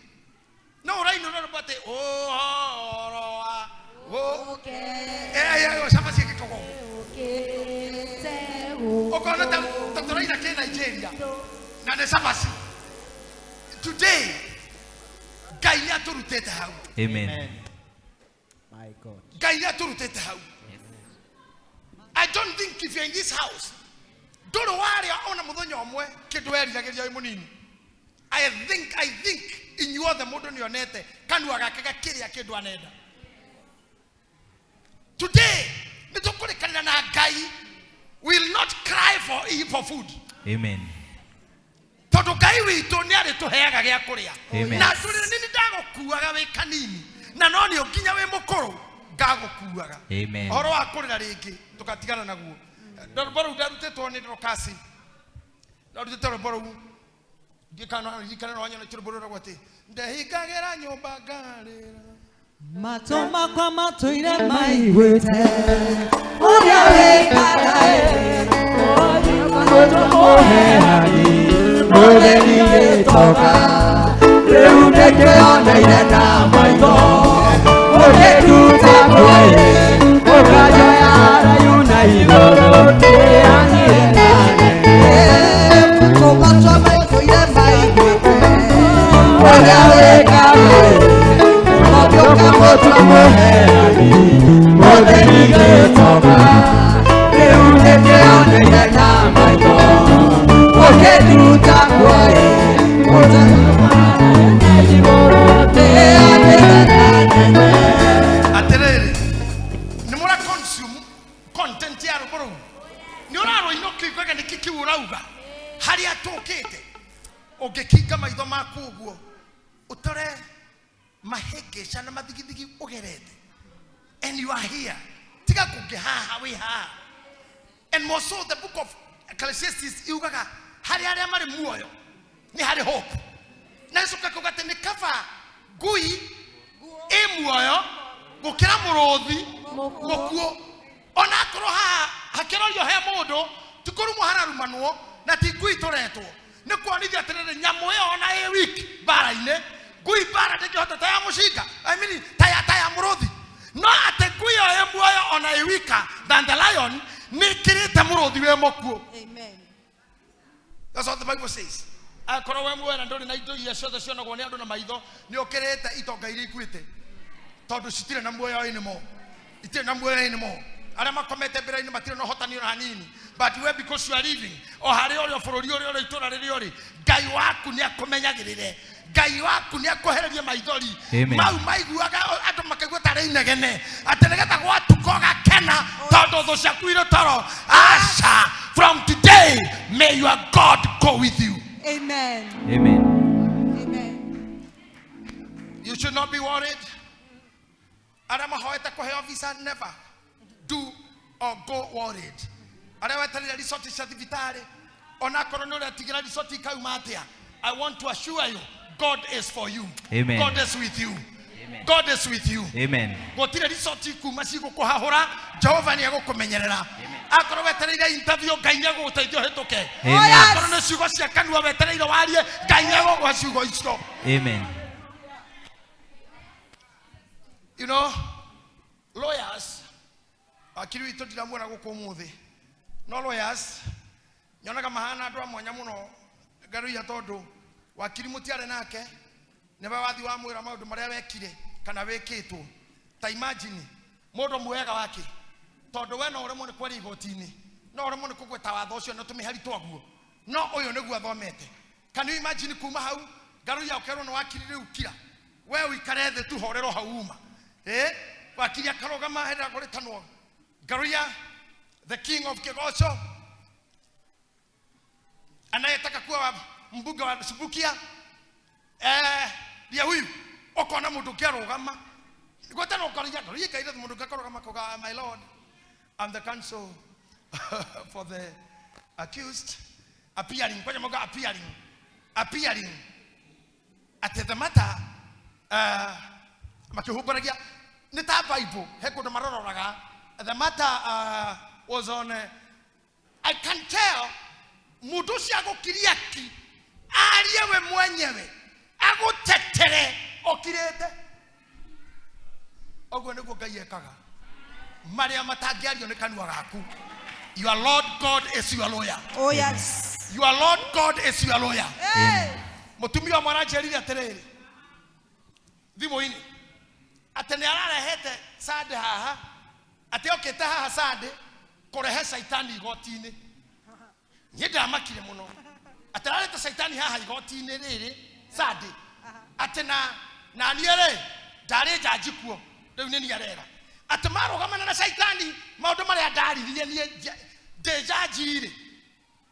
no ũrainũra rwĩmbo atĩ ũhoro wa cabaci ĩgĩkorwo ukona taturaina ke Nigeria na ne sabasi today Ngai nĩ aturutĩte hau. Amen. My God. Ngai nĩ aturutĩte hau. I don't think if you're in this house ndũrĩ warĩa ona mũthenya ũmwe kĩndũ weriragĩria wĩ mũnini. I think inyuothe mũndũ nĩonete kanua gake gakĩrĩa kĩndũ anenda. Today nĩtũkũrĩkanĩra na Ngai will not cry for food. Amen. Tondu Ngai witũ nĩ arĩtũheaga gĩa kũrĩa. Amen. Na tũrĩ nini ndagũkuaga wĩ kanini na no nĩ ũkinya wĩ mũkũrũ ngagũkuaga. Amen. Ũhoro wa kũrĩra rĩngĩ tũgatigana naguo. Rwĩmbo rũu ndarutĩtwo nĩ Dorcas. Ndarutĩte rwĩmbo rũu ngĩkana no wanyona rwĩmbo rũu rwagwo atĩ ndehingagĩra nyũmba ngarĩra matũ makwa matũire maiguĩte ũrĩa wĩkarae mũheani mũtheri gĩtoka rĩu nĩkĩoneire na maitho ũgĩtuta kwĩrĩ ũkanjoya haraihu na igũrũ kĩanire nane matũ makwa matũire maiguĩte ũrĩa wĩkarae Moka moto muheani Motheri gĩtoka Rĩu nĩkĩoneire na maitho Ũkĩnduta kuoĩ atĩrĩrĩ nĩ mũra consume content ya rwĩmbo rũu nĩ ũrarũinũka ũkaigua nĩ kĩkiu ũrauga harĩa tũkĩte ũngĩkinga maitho maku ũguo ũtore mahengeca na mathigithigi ugerete and you are here tiga kũngĩhaha wĩ haha and more so the book of Ecclesiastes yugaga harĩ arĩa marĩ muoyo nĩ harĩ hope na icoka kuga atĩ nĩ kaba ngui ĩ muoyo gũkĩra mũrũthi mũkuũ ona akorwo haha hakĩrorio he mũndũ tukuru muhararu manwo na tigui toretwo ne kuonithia atirire nyamu yo ona e week bara-ine gui bara ndingihota ta ya mushinga I mean ta ya muruthi no ate gui yo e muoyo ona e weaker than the lion ni kirite muruthi we mokuo. Amen. That's what the Bible says. Akoro we muoyo na ndori na indo iria ciothe cionagwo ni andu na maitho ni ukirite itonga iria ikuite tondu citire na muoyo inimo itire na muoyo inimo aria makomete mbere-ini matire na hotani ona hanini but we because you are living o hari ori bururi ori itura riri ori Ngai waku ni akumenyagirire Ngai waku ni akuhererie maithori mau maiguaga andu makaigua tare inegene atenegeta gwatukoga kena tondu tho ciaku ire toro asha from today may your God go with you. Amen. Amen. Amen. You should not be worried. Adama hoeta koheo visa never do or go worried. Adama tell you resort certificate. Ona korono le tigira resort kaumatia. I want to assure you, God is for you. Amen. God is with you. Amen. God is with you. Amen. Gotire resort kumasigo kohahora. Jehova ni agukumenyerera. Akoro wetereire interview Ngai ni aguteithio hetoke. Akoro ne ciugo cia kanua wetereire warie Ngai ni agugwa ciugo icio. Amen. You know, lawyers, akiri witu ndiramwona guku muthi. No lawyers, nyonaga mahana andu amwanya muno garu ya tondu wakiri mutiare nake ne bawathi wa mwira maundu maria wekire kana wekitwo. Ta imagine mundu mwega wake tondu we no uremwo ni kwari igoti-ini no uremwo ni kugweta watho ucio no tumihari twaguo no uyu niguo athomete. Can you imagine kuma hau garu ya ukerwo no wakiri riu kira we uikare the tu horero hauma wakiri akarogama hera goretanwo garuya the king of Kegosho anayetaka kuwa mbunge wa Subukia dia huyu okona mundu kiarogama gwetana ukaria garuya kaire mundu gakorogama koga my lord I'm the counsel for the accused appearing kwa moga appearing at the matter makihubaragia nita Bible hekundo marororaga the matter was on I can tell mundu cia gukiriaki ariwe mwenyewe agutetere okirete ogwo niguo Ngai ekaga maria matangiario ni kanua gaku. Your Lord God is your lawyer. Oh yes. Your Lord God is your lawyer. Hey. Mutumia mwana jerire atiriri thimu-ini atene ararehete sande haha ate okete haha sande kurehe saitani igoti-ini nyenda makire muno atararete saitani haha igoti-ini riri sande atena na niere ndari jaji kuo riu ni arera atamaro gamana na saitani maundu maria ndarithie nie de jaji ri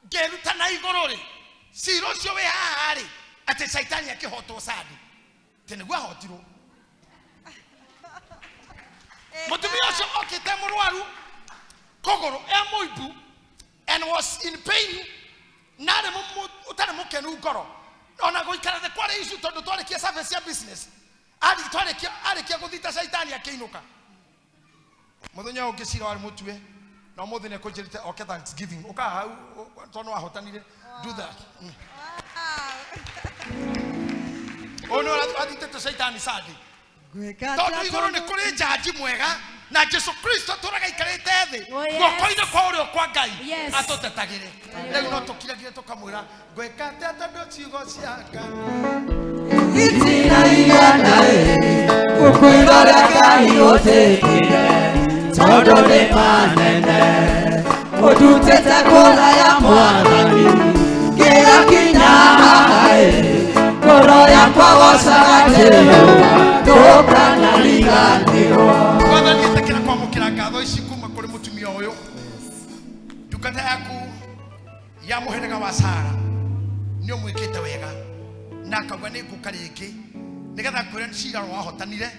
ngeruta na iguru ri ciro cio we haha ri ate saitani akihotwo sande tene gwa hotirwo mutumia ucio okite murwaru kogoro muibu and was in pain nare utare mukenu ngoro ona goikara the kware issue tondu twarikia service ya business arikia guthita saitani akiinuka muthenya ungicira wari mutue no muthenya kunjirite okay Thanksgiving uka hau tono ahotanire do that ono athitete saitani sadi tondu iguru ni kuri jaji mwega na Jesu Kristo turaga ikarite thi goko-ini kwa urio kwa Ngai atutetagire riu no tukiragire tukamwira gwekate tondu ciugo ciaka itina igana ukwirora Ngai utikire tondu ni manene udutete kura ya mwathani ngira kinya ngoro yakwa gocaga Jehova ndukana riganirwo. Bwana nitakira kwa mukira ngatho ici kuma kuri mutumia uyu ndukata yaku ya muherega wa Sara ni umwikite wega na akagwa ni nguka ringi nigetha kwira cira wahotanire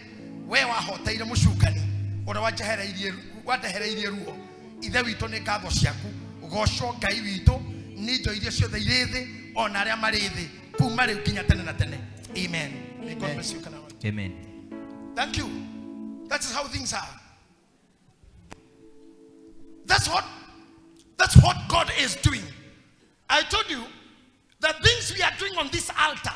we wahoteire mucukani ura wandehereirie ruo ithe witu ni ngatho ciaku ugoco Ngai witu ni indo iria ciothe iri thi ona aria mari thi kuma riu kinya tene na tene. Amen. May God bless you. Amen. Thank you. That is how things are. That's That's what God is doing. I told you the things we are doing on this altar.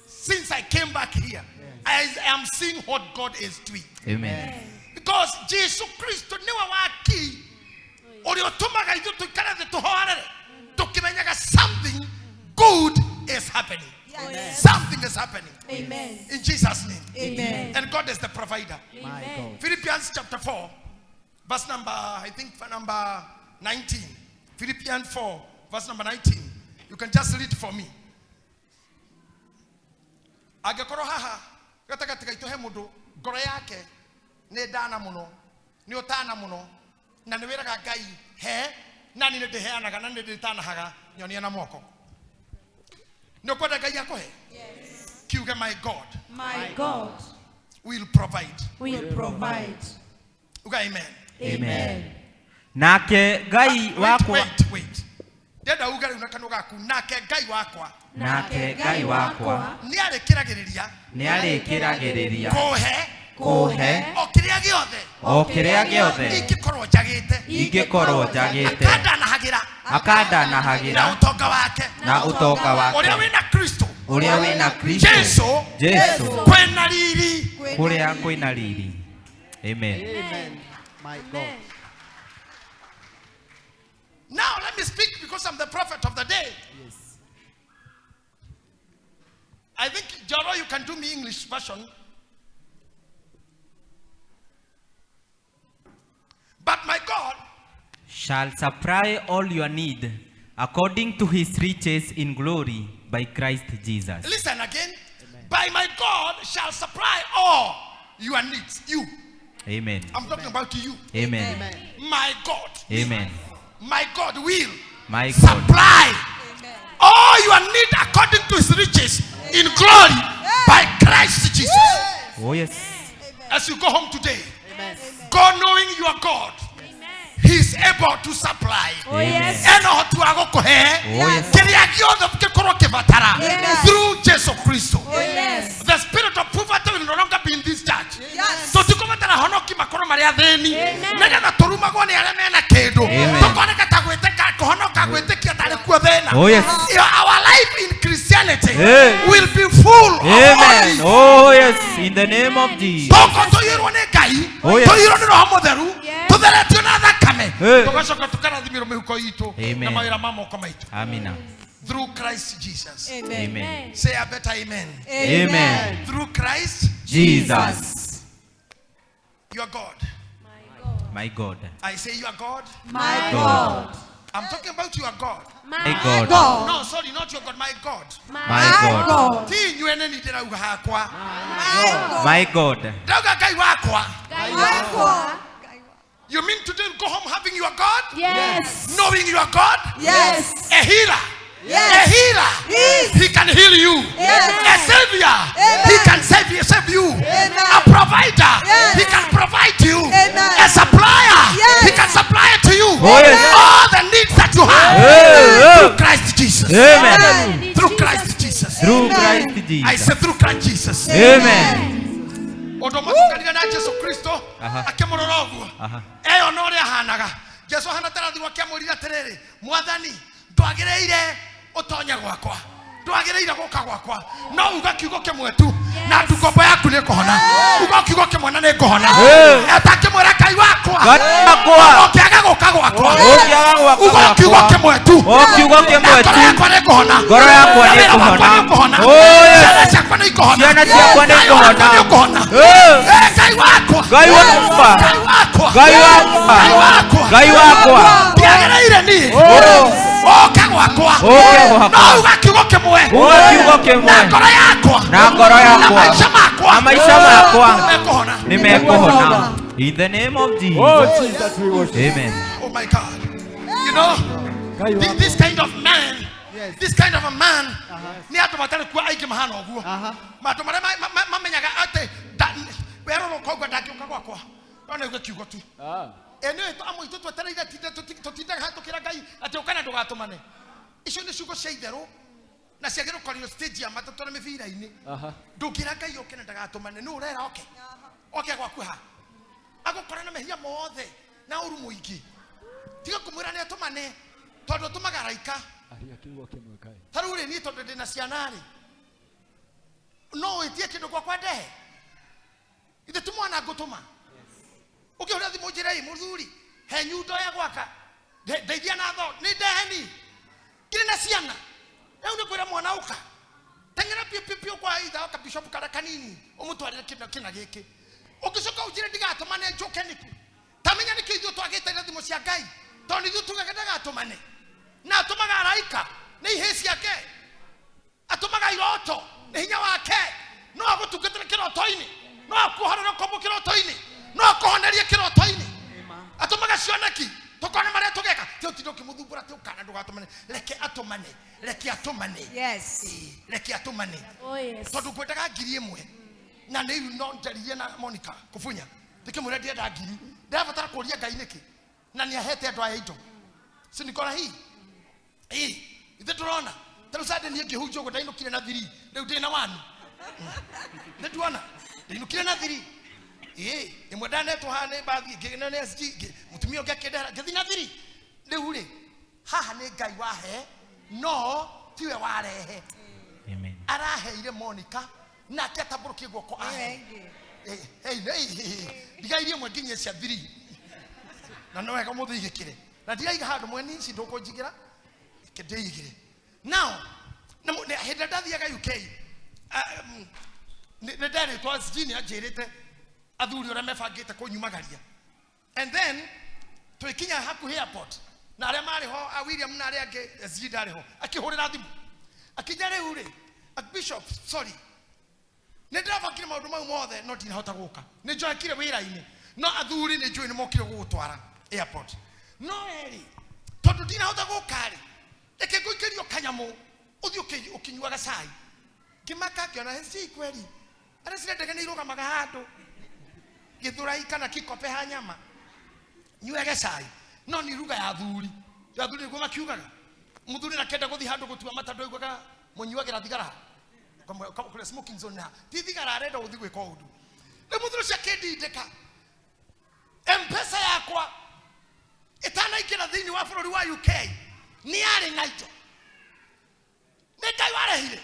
Since I came back here, I am seeing what God is doing. Amen. Because Jesus Christ never waki or you tomaga you to carry the horror to kimenyaga something good is happening. Yes. Something is happening. Amen. In Jesus' name. Amen. And God is the provider. Amen. Philippians chapter 4, verse number, number 19. Philippians 4, verse number 19. You can just read for me. Agakoro haha gatagatika itohe mudu ngoro yake ne dana muno ni otana muno na ne wiraga Ngai he na ni de heanaga na ne de tana haga nyoni na moko no kwada Ngai akohe. Yes. Kiuge my God will provide. Uga amen. Amen. Nake Ngai wakwa. Wait. Deda ugari unakanuga ku nake Ngai wakwa. Nake Ngai wakwa. Ni arekiragiriria. Kohe. Okiria giothe. Ingĩkorwo njagĩte. Akanda na hagira. Na utonga wake. Uria wina Kristo. Jesu. Kuria kwina riri. Amen. Amen. My God. Now let me speak because I'm the prophet of the day. Yes. I think Joro, you can do me English version. But my God shall supply all your need according to his riches in glory by Christ Jesus. Listen again. Amen. By my God shall supply all your needs. You. Amen. I'm talking about you. Amen. Amen. My God. Amen. My God will supply all your need according to his riches in glory by Christ Jesus. Oh yes. As you go home today, Amen. God knowing you are God, he is able to supply. Oh yes. Through Jesus Christ. Oh yes. The spirit of poverty will no longer be in this church. Yes. So to come at Honoki Makoro Maria Deni, Amen. Nega Toruma Goni Alamena Kedo, Oh yes. Our life in Christianity Yeah. will be full of Amen. all. Oh yes. In the name of Jesus. Oh yes. Amen. Amina. Through Christ Jesus. Amen. Say a better amen. Amen. Through Christ Jesus. you are God. My God. I say you are God. My God. I'm talking about you are God. My God. No, sorry, not your God, my God. My God. Ti nyuene ni dira uga hakwa. My God. Dauga Ngai wakwa. Wakwa. You mean today go home having your God? Yes. Knowing your God? Yes. A healer. Yes. A healer. Yes. He can heal you. Yes. A savior. Amen. He can save you. Amen. A provider. Yes. He can provide you. Amen. A supplier. Yes. He can supply it to you. Oh, yes. All the needs that you have. Through Christ Jesus. Amen. Through Christ Jesus. Through Christ I Jesus. said through Christ Jesus. Amen. Odomakukanira na Jesu Kristo Aha. akemurora oguo Aha. eyo no ria hanaga Jesu hana tarathi wakemurira terere mwathani ndwagireire utonye gwakwa ndwagireire guka gwakwa no uga kiugo kimwe tu na ndukombo yaku ni kuhona uga kiugo kimwe na ni kuhona atakimwira Ngai wakwa ukiaga guka gwakwa uga kiugo kimwe tu Ngoro yakwa ni kuhona. Oh yes. Ciana ciakwa ni kuhona. Ciana ciakwa ni kuhona. Ngai wakwa. Ngai wakwa. Ngai wakwa. Ngai wakwa. Ndiagereire ni. Oka gwakwa. No uga kiugo kimwe. Uga kiugo kimwe. Na ngoro yakwa. Na ngoro yakwa. Na maisha makwa. Nimekuhona. Nimekuhona. In the name of Jesus. Oh, Jesus, we worship. Amen. Oh my God. You know, this kind of man, Yes. this kind of a man, ni atu matale kwa aiki mahano oguo. Matu mare mamenyaga ate wero no kogwa ndakiuka gwakwa. Ona uga kiugo tu. Eno eto amo itu twetereire tutinde ha tukira Ngai ati ukana ndugatumane. Icio ni ciugo cia itherũ na ciagĩrĩirwo kwario stage ya matatũ na mĩbira-inĩ. Ndũngĩra Ngai oke na ndagatumane nĩ ũrera oke. Oke gwaku ha. Agũkora na mehia mothe na ũru mũingĩ. Tiga kũmwĩra nĩ tumane todo tumagaraika Aria kiugo kimwe kai. tarure ni todo ndina cianari no itie kindu kwa ndehe ite tumwana ngutuma ukihura thimu njirei muthuri he nyundo ya gwaka ndeithia na tho ni ndeheni kire na ciana eu ni kwira mwana uka tengera pio kwa itha Archbishop kana kanini umutwarire kina giki ukicoka ujire ndigatumane njuke niku tamenya niki ithu twagite na thimu cia Ngai toni ithu tugagenda gatumane na atumaga araika ni iheci yake atumaga iroto ni hinya wake no agutungatira kiroto-ini no akuhorera kombo kiroto-ini no akuhoneria kiroto-ini atumaga cioneki tukone maria tugeka tio tindo kimuthumbura tio kana ndugatumane reke atumane Yes. reke atumane Oh yes. tondu kwendaga ngiri imwe na ni no njarie na Monica kufunya ndikimwira ndienda ngiri ndirabatara kuria Ngai niki na ni ahete andu aya indo si nikora hii ithe turona tero sade ni ngihunjo ndainukire na thiri riu ndina wanu ne tuona ndainukire na thiri imwe ndanetwo hane bathi ngina ne SG mutumio ngakendera ngathi na thiri riu ri haha ni Ngai wahe no tiwe warehe Amen. araheire Monica na ataburukie guoko ahe ndigairie mwe nginye cia thiri na no wega muthu igikire na ndiraiga handu mweni ici ndukunjigira ndeigire now na henda ndathiaga UK ne ndari twa Virginia njirite athuri ora mebangite kunyumagaria and then twikinya hakuhi airport na aria mari ho a William na aria ange zidari ho akihurira thimu akija riu ri Archbishop sorry ne ndabakire maundu mau mothe no ndinahota guka ne njoekire wira-ini no athuri ne njui ni mokire gugutwara airport no eri tondu ndinahota guka ri eke guikirio kanyamu uthi ukinyuaga cai kimaka kiona hesi kweli ara sire ndege ni irugamaga handu githurai kana kikope ha nyama nyuage cai no ni ruga ya thuri niguo makiugaga muthuri na kenda guthi handu gutua matando igwaga munyuagira thigara kama smoking zone na ti thigara arenda uthi gwika undu ni muthuri cia kindindika M-Pesa yakwa itanaikira thiini wa bururi wa UK ni ari naito ni Ngai warehire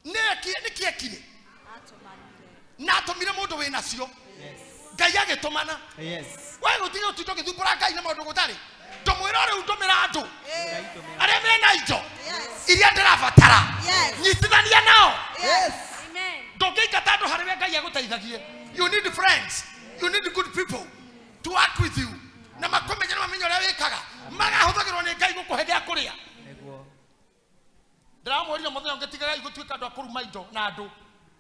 ni kiekire na atumire mundu wina cio Ngai agitumana wewe gutiga utindo githumbura Ngai na maundu gutari ndumwira uri ndumira andu aria mena indo iria ndirabatara nyitithania nao ndungiingata andu harĩa Ngai agũteithagie you need friends you need good people to work with you na makomenya na mamenyo ũrĩa wĩkaga magahuthagĩrwo nĩ Ngai gũkũhe gĩa kũrĩa ndiramwĩrire mũthenya ngĩtigaga igũtuĩka andũ akũruma indo na andũ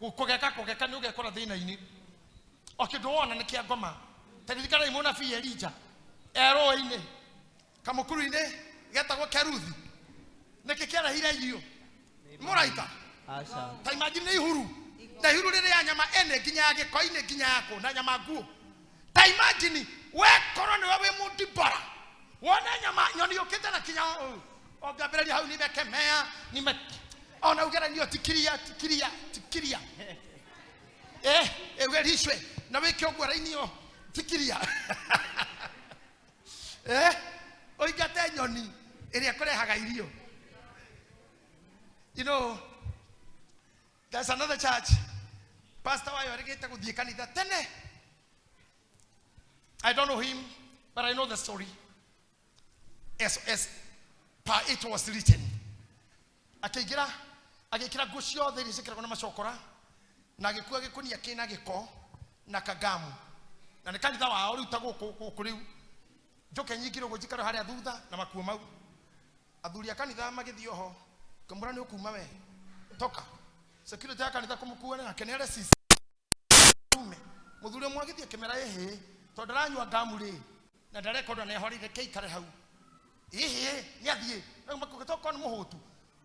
kũgeka nĩ ũgekora thĩna-inĩ o kĩndũ wona nĩ kĩa ngoma taririkana mũnabii Elija erũĩ-inĩ kamũkuru-inĩ getagwo Keruthi nĩkĩ kĩarahire irio mũraika ta imagine nĩ ihuru na ihuru rĩrĩ ya nyama ene nginya ya gĩko-inĩ nginya yako na nyama nguo ta imagine wekorwo nĩwe wĩ mũndibara wone nyama nyoni yũkĩte na kinya ongambĩrĩria hau nimekemea ona ugeranio tikiria ewerishwe na wĩke ũguo rainio tikiria oigate nyoni ĩrĩa kũrehaga irio you know there's another church pastor wayo arigite guthie kanitha tene I don't know him but I know the story as per it was written agikira nguo ciothe iria cikiragwo na macokora na agikua gikunia kina giko na kagamu na nĩ kanitha wao rĩu ta gũkũ rĩu njoke nyingire ũguo njikara harĩa thutha na makuo mau athuri a kanitha magĩthiĩ oho kamũra nĩ ũkuma we toka security ya kanitha kũmũkua na kenere sisi muthuri ũmwe agĩthiĩ kĩmera ĩhĩ tondũ aranyua ngamu rĩ na ndarekonda nĩ ahorire kĩikare hau ĩhĩ nĩ athiĩ na makũgĩtoka nĩ mũhũtu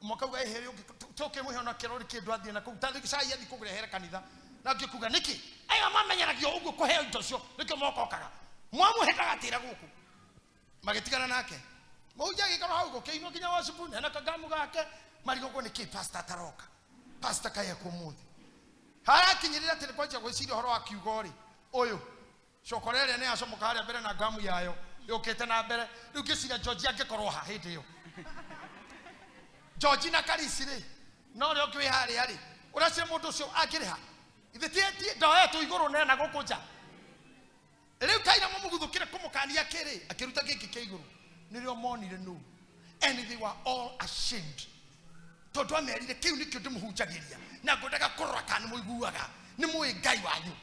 mwakauga ĩhĩ toke mũhe ona kĩrori kĩndũ athiĩ na kũu tathĩ cai athiĩ kũgũrehere kanitha na ngĩkuga nĩkĩ aya mamenyeragio ũguo kũheo indo cio nĩkĩo mokokaga mwamũhĩtaga tĩra gũkũ magĩtigana nake mũhunjia agĩkorwo hau gũkĩinwo nginya worship na kagamu gake marigũkwo nĩkĩ pastor taroka pastor kaya kũmũthĩ harakinyĩrĩra atĩ nĩ kwanjia gwĩciria ũhoro wa kiugo rĩ ũyũ cokora ĩrĩa nĩ yacomoka harĩa mbere na ngamu yayo yokete na mbere riu ngiciria George angekorwo ha hindi yo George na Karisi ri no ri okwi hari ari uracire mundu ucio angiriha ithitie ndawa tu iguru nena gukunja riu kaira mumuguthukire kumukania kiri akiruta giki kia iguru nirio monire no and they were all ashamed tondu amerire kiu nikio ndimuhunjagiria na ngodaga kurora kana muiguaga ni mui Ngai wanyu.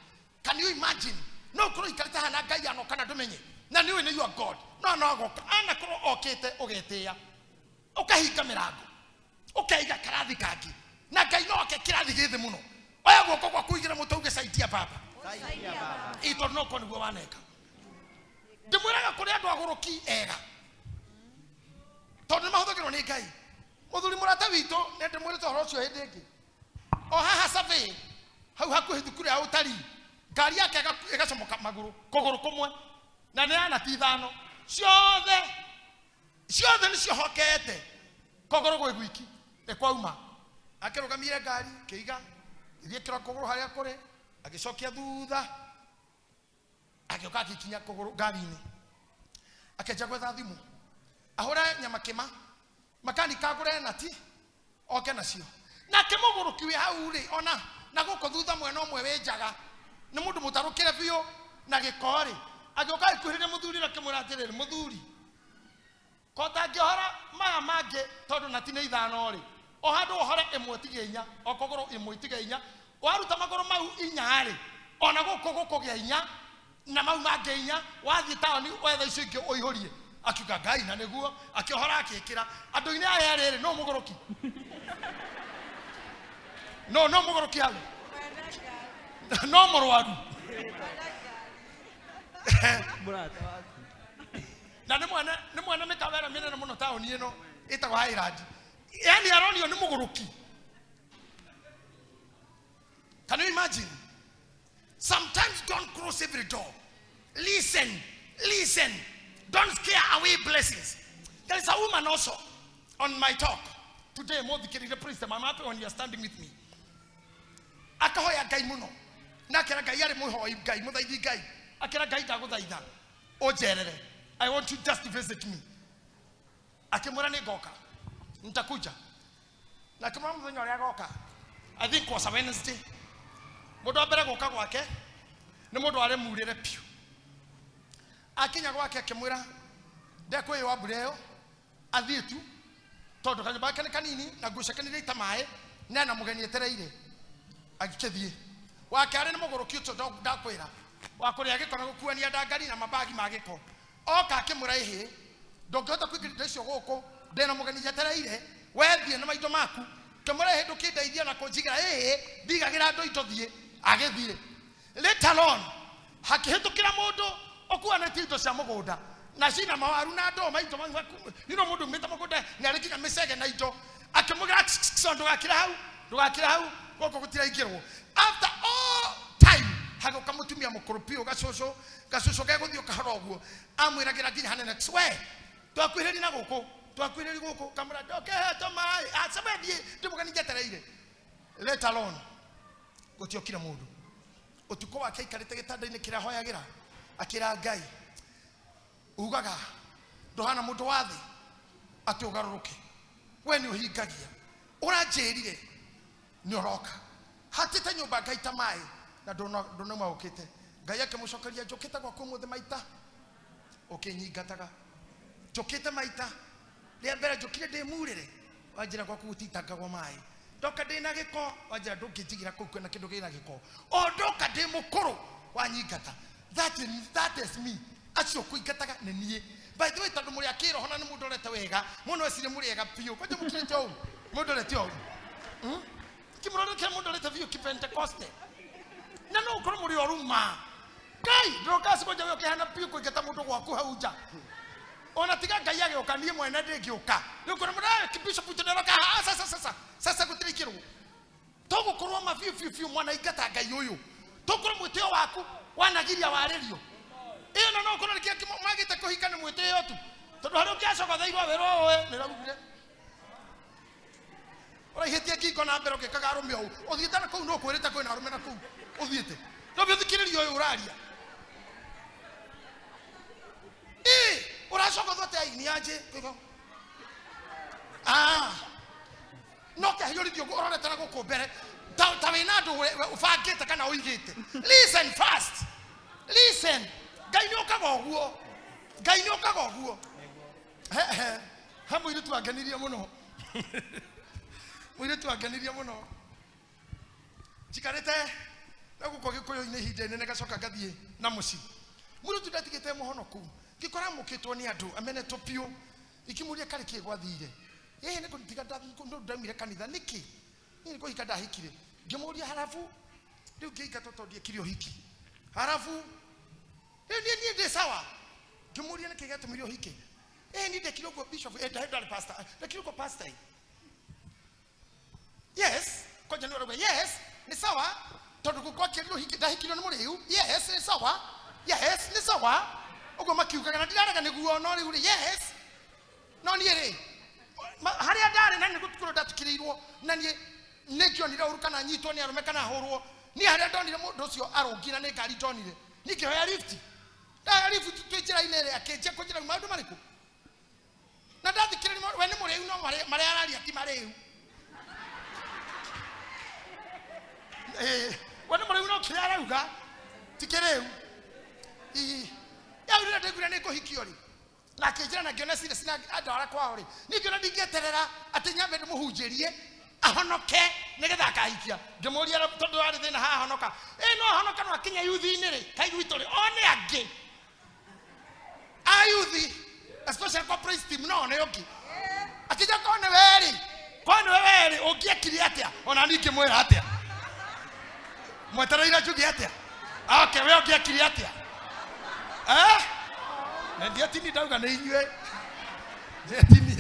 Can you imagine no kuro ikarita hana Ngai ano kana ndumenye na niwe ni you are God no goka ana kuro okete ugetia ukahinga mirango ukaiga karathi kangi na Ngai no oke kirathi githi muno oya guoko kwa kuigira mutuge saidia baba ito no ko niguo waneka ndimwiraga kuri andu aguruki ega tondu mahuthagirwo ni Ngai muthuri murata wito nende mwirite horo ucio hindi ingi o haha survey hau hakuhi thukuru ya utari ngari yake igacomoka maguru kuguru kumwe na ne ana tithano ciothe ni ciohokete kuguru gwe gwiki ekwauma akirugamire ngari kiiga ithiekira kuguru haria kuri agicokia thutha agioka akikinya kuguru ngari-ini akeja gwetha thimu ahura nyama kima makanika agure nati oke nacio na kimuguruki wi hau ri ona na guko thutha mwena omwe wenjaga ni mundu mutarukire biu na gikori agioka ikuhirire muthuri na kimuratirire muthuri kota ngihora maya mangi tondu nati ni ithano ri o handu ohore imwe tige inya o kogoro imwe tige inya waruta magoro mau inya ri ona guko gia inya na mau mangi inya wathi taoni wetha icio ingi oihorie akiuga Ngai na niguo akihora akikira andu-ini aya riri no mugoroki no mugoroki hau no murwaru na ni mwana mikawera minene muno taoni ino itagwo Highland yani aronio ni mugoroki. Can you imagine? Sometimes don't cross every door. Listen. Don't scare away blessings. There is a woman also on my talk today. More the priest, I'm happy when you are standing with me. Akahoya Ngai muno. Na kera Ngai ari muhoi Ngai muthaidi Ngai. Akera Ngai ndaguthaitha. Ojerere. I want you just to visit me. Akimura ni goka. Nitakuja. Na kama mthenya uria goka. I think was a Wednesday. Mundu abere goka gwake ni mundu ari murire piu. Akinya gwake akimwira ndekwe wa bureo athie tu tondu kanyumba kane kanini na ngucakanire itamae na mugeni etereire agikethie wakare ni muguruki uto ndakwira wakuri agikona gukuania ndangari na mabagi magiko oka akimwira ihi ndongehota kwikirira icio guku ndena mugeni etereire wethie na maito maku kimwira ihi ndukindeithia na kunjigira ihi ndigagira ndo itothie agithire later on hakihitukira mundu okuana tito cia mugunda na cina mawaru na ndo maito nino mundu mita mugunda ni arikinya misege na ito akimugira ndugakira hau goko gutira igirwo after all time hagoka mutumia mukurupio gacoco geguthio kahora uguo amwiragira nginya hanene twe twakwiriri na guku kamera ndoke heto mai asabedie ndimugani njetereire later on gutiokira mundu utuko wake ikarite gitanda-ini kirahoyagira akira Ngai ugaga ndohana mundu wathi ati ugaruruke we ni uhingagia uranjirire ni oroka hatite nyumba Ngai ta mai na ndona maukite Ngai akimucokeria njukite gwa kumuthe maita ukinyingataga njukite maita ria mbere njukire ndimurire wanjira gwa kugutitanga gwa mai ndoka ndina giko wanjira ndungijigira kuu na kindu gina giko o ndoka ndi mukuru wanyingata. That is me. Acio kuingataga ni nie. By the way tondu muri akiro hona ni mundu rete wega muno esire muri ega pio kwaje mukirete o mundu rete o kimurore ke mundu rete vio ki Pentecoste na no ukoro muri oruma Ngai ndoka sibo jawe ke hana pio kuingata mundu gwaku hauja ona tiga Ngai yage okanie mwene ndingioka ni ukoro muri Archbishop tuneroka sasa gutirikirwo togo korwa ma fiu mwana ingata Ngai uyu tokoro mwitio waku wanagiria waririo iyo no kono kia magite kuhika ni mwitio tu tondu hari ukiacoka thairwa wero we ni raugire ora hitie kiko na mbero ke kagarume o uthiite na kuu no kwirite kwina arume na kuu uthiite no bi thikiririo uyu uraria aje no ke yori dio orore tara go kobere ta wina do ufagete kana oigete listen fast listen gai no kago guo hamu ile tuaganiria muno mwire tuaganiria muno chikarete na gukoge koyo ine hide ne gacoka gathie na muci mwire tudatigete muhonoku gikora mukitwo ni andu amene topio ikimuria kari kigwathire ne kuntiga ndamire kanitha niki ni ko ikada hikire ngimuria harafu riu ngiika totodie kirio hiki harafu ni ndi sawa ngimuria niki gatumirio hiki ni de kirogo bishop head pastor de kirogo pastor yes ko jeno yes ni sawa tondu ko kirio hiki da hikiro ni muriu yes ni sawa yes ni sawa ugo makiuga kana ndiraga niguo no riu yes no ni ri haria ndari na nigutukuro ndatukiriirwo na ni nekionire urukana nyitwo ni arume kana hurwo ni haria ndonire mundu ucio arungina ni ngari ndonire ni kihoya lift da lift twinjira ine akenje kunjira maundu mariku na ndathikire we ni muriu no mari araria ti mariu we ni muriu no kire arauga tikiriu ya urira ndegura ni kuhikio ri na kinjira na ngiona sire sina andara kwao ri ni ngiona ndingeterera ati nyambe ndimuhunjirie ahonoke nigetha akahikia ngimuria tondu ari thina ha ahonoka no ahonoka no akinya yuthi-ini ri kai gwitu ri one angi ayuthi especially corporate team no ne yoki akija kone weri ogiekiri atia ona niki mwera atia mwetaraira jugi atia okay we ogiekiri atia ndia tini dauga na inywe tini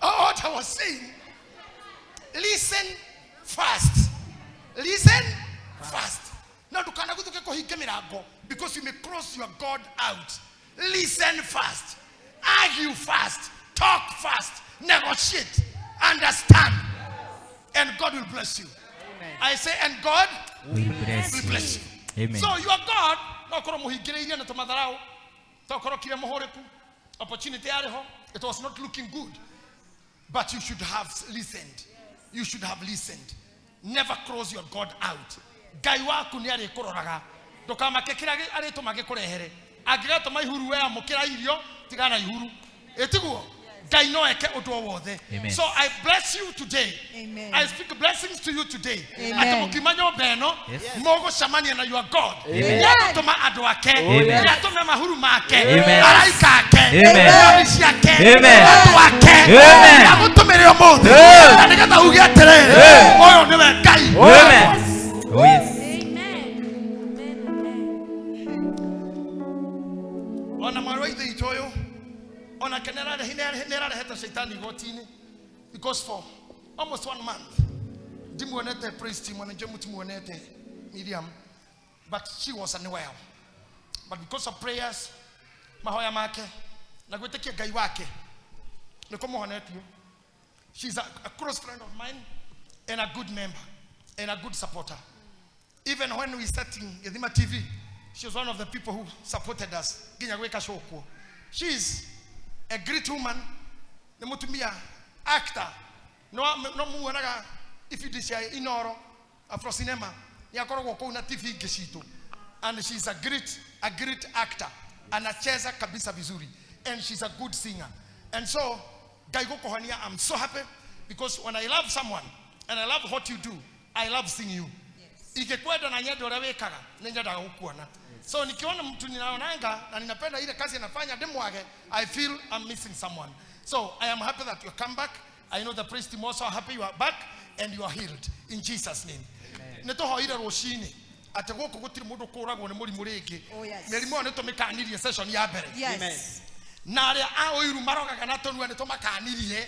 what I was saying, listen fast now dukana gutuke ko hike mirango because you may cross your God out. Listen fast, argue fast, talk fast, negotiate, understand, and God will bless you. Amen. I say, and God will bless you. Amen. So your God no koro muhigireirie na tumatharau to koro kire muhoreku opportunity ariho it was not looking good, but you should have listened. You should have listened. Never cross your God out. Ngai waku ni ari kuroraga ndukamake kira ari tumage kurehere agigato maihuru we amukira irio tigana ihuru etiguo Ngai no eke undu wothe. So I bless you today. Amen. I speak blessings to you today. Atamukimanyo beno mogo shamania na your God. Yatuma adu ake yatuma mahuru make araika ake abisi ake adu ake yamutumire omothe na nigeta ugi atirere oyo niwe Ngai. Oh yes. Ona marwaithe itoyo ona kenera heta shaitani gotini because for almost 1 month dimuonete praise team ona muonete Miriam, but she was unwell, but because of prayers mahoya make na gwetekia Ngai wake nikomuhonetu. She's a close friend of mine and a good member and a good supporter. Even when we starting Yedima TV, she was one of the people who supported us. She's a great woman. Actor. No muanaga if you decide inoro afro cinema. TV geshito. And she's a great actor. Anacheza kabisa vizuri. And she's a good singer. And so Gaigo Kohania, I'm so happy because when I love someone and I love what you do, I love seeing you. Ikikwenda na nyedo rawekaga nenda da ukuana. So nikiona mtu ninaonanga na ninapenda ile kazi anafanya demwage, I feel I'm missing someone. So I am happy that you come back. I know the praise team also happy you are back and you are healed in Jesus name. Neto ile roshini atagoko gutiri mundu kuragwo ni muri murege. Merimo neto mekanirie session ya bere. Amen. Na aria oiru maroga kana tonu neto makanirie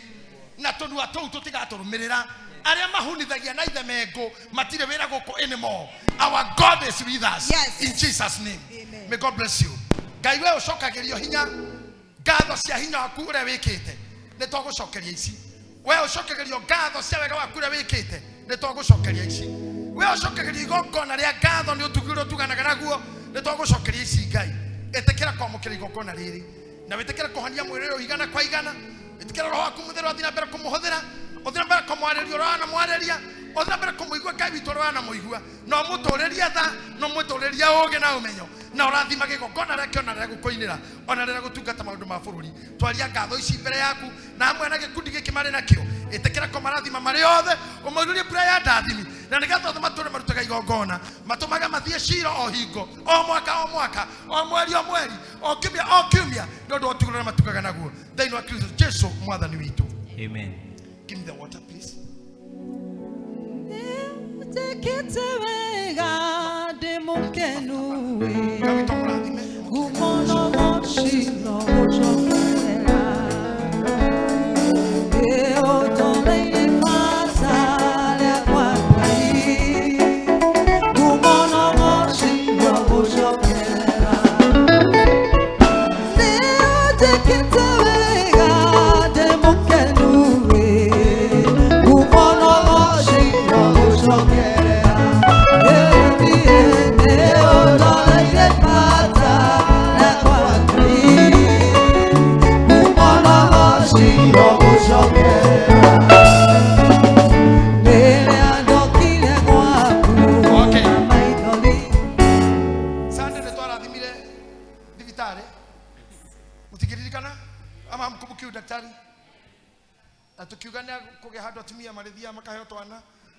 na tonu atou tutigaturumirira. Aria mahunithagia na ithemego matire wira goko anymore. Our God is with us. In Jesus name. Amen. May God bless you. Ngai we ucokagerio hinya ngatho cia hinya waku uria wikite ni twagucokeria ici. We ucokagerio ngatho cia wega waku uria wikite ni twagucokeria ici. We ucokagerio igongona ria ngatho ni utugiro tuganaga naguo ni twagucokeria ici Ngai. Etekera kwamukira igongona riri na wetekera kuhania mwiriro igana kwa igana wetekera roho akumuthera athina mbere kumuhuthira othina mbere kumwareria rana mwareria othina mbere kumuigua Ngai witu rana muigua no mutureria tha no mutureria oge na umenyo na urathima gigongona reke ona rega gukoinira ona rega gutungata maundu ma bururi twaria ngatho ici mbere yaku na hamwe na gikundi giki mari nakio itekera ko marathima mari othe umururie prayer ndathimi na nigatho othe mature marutaga igongona matumaga mathie ciro o hingo o mwaka o mweri o kiumia ndondo otugura matukaga naguo thaini wa Kristo Jesu mwathani witu. Amen. Give me the water please.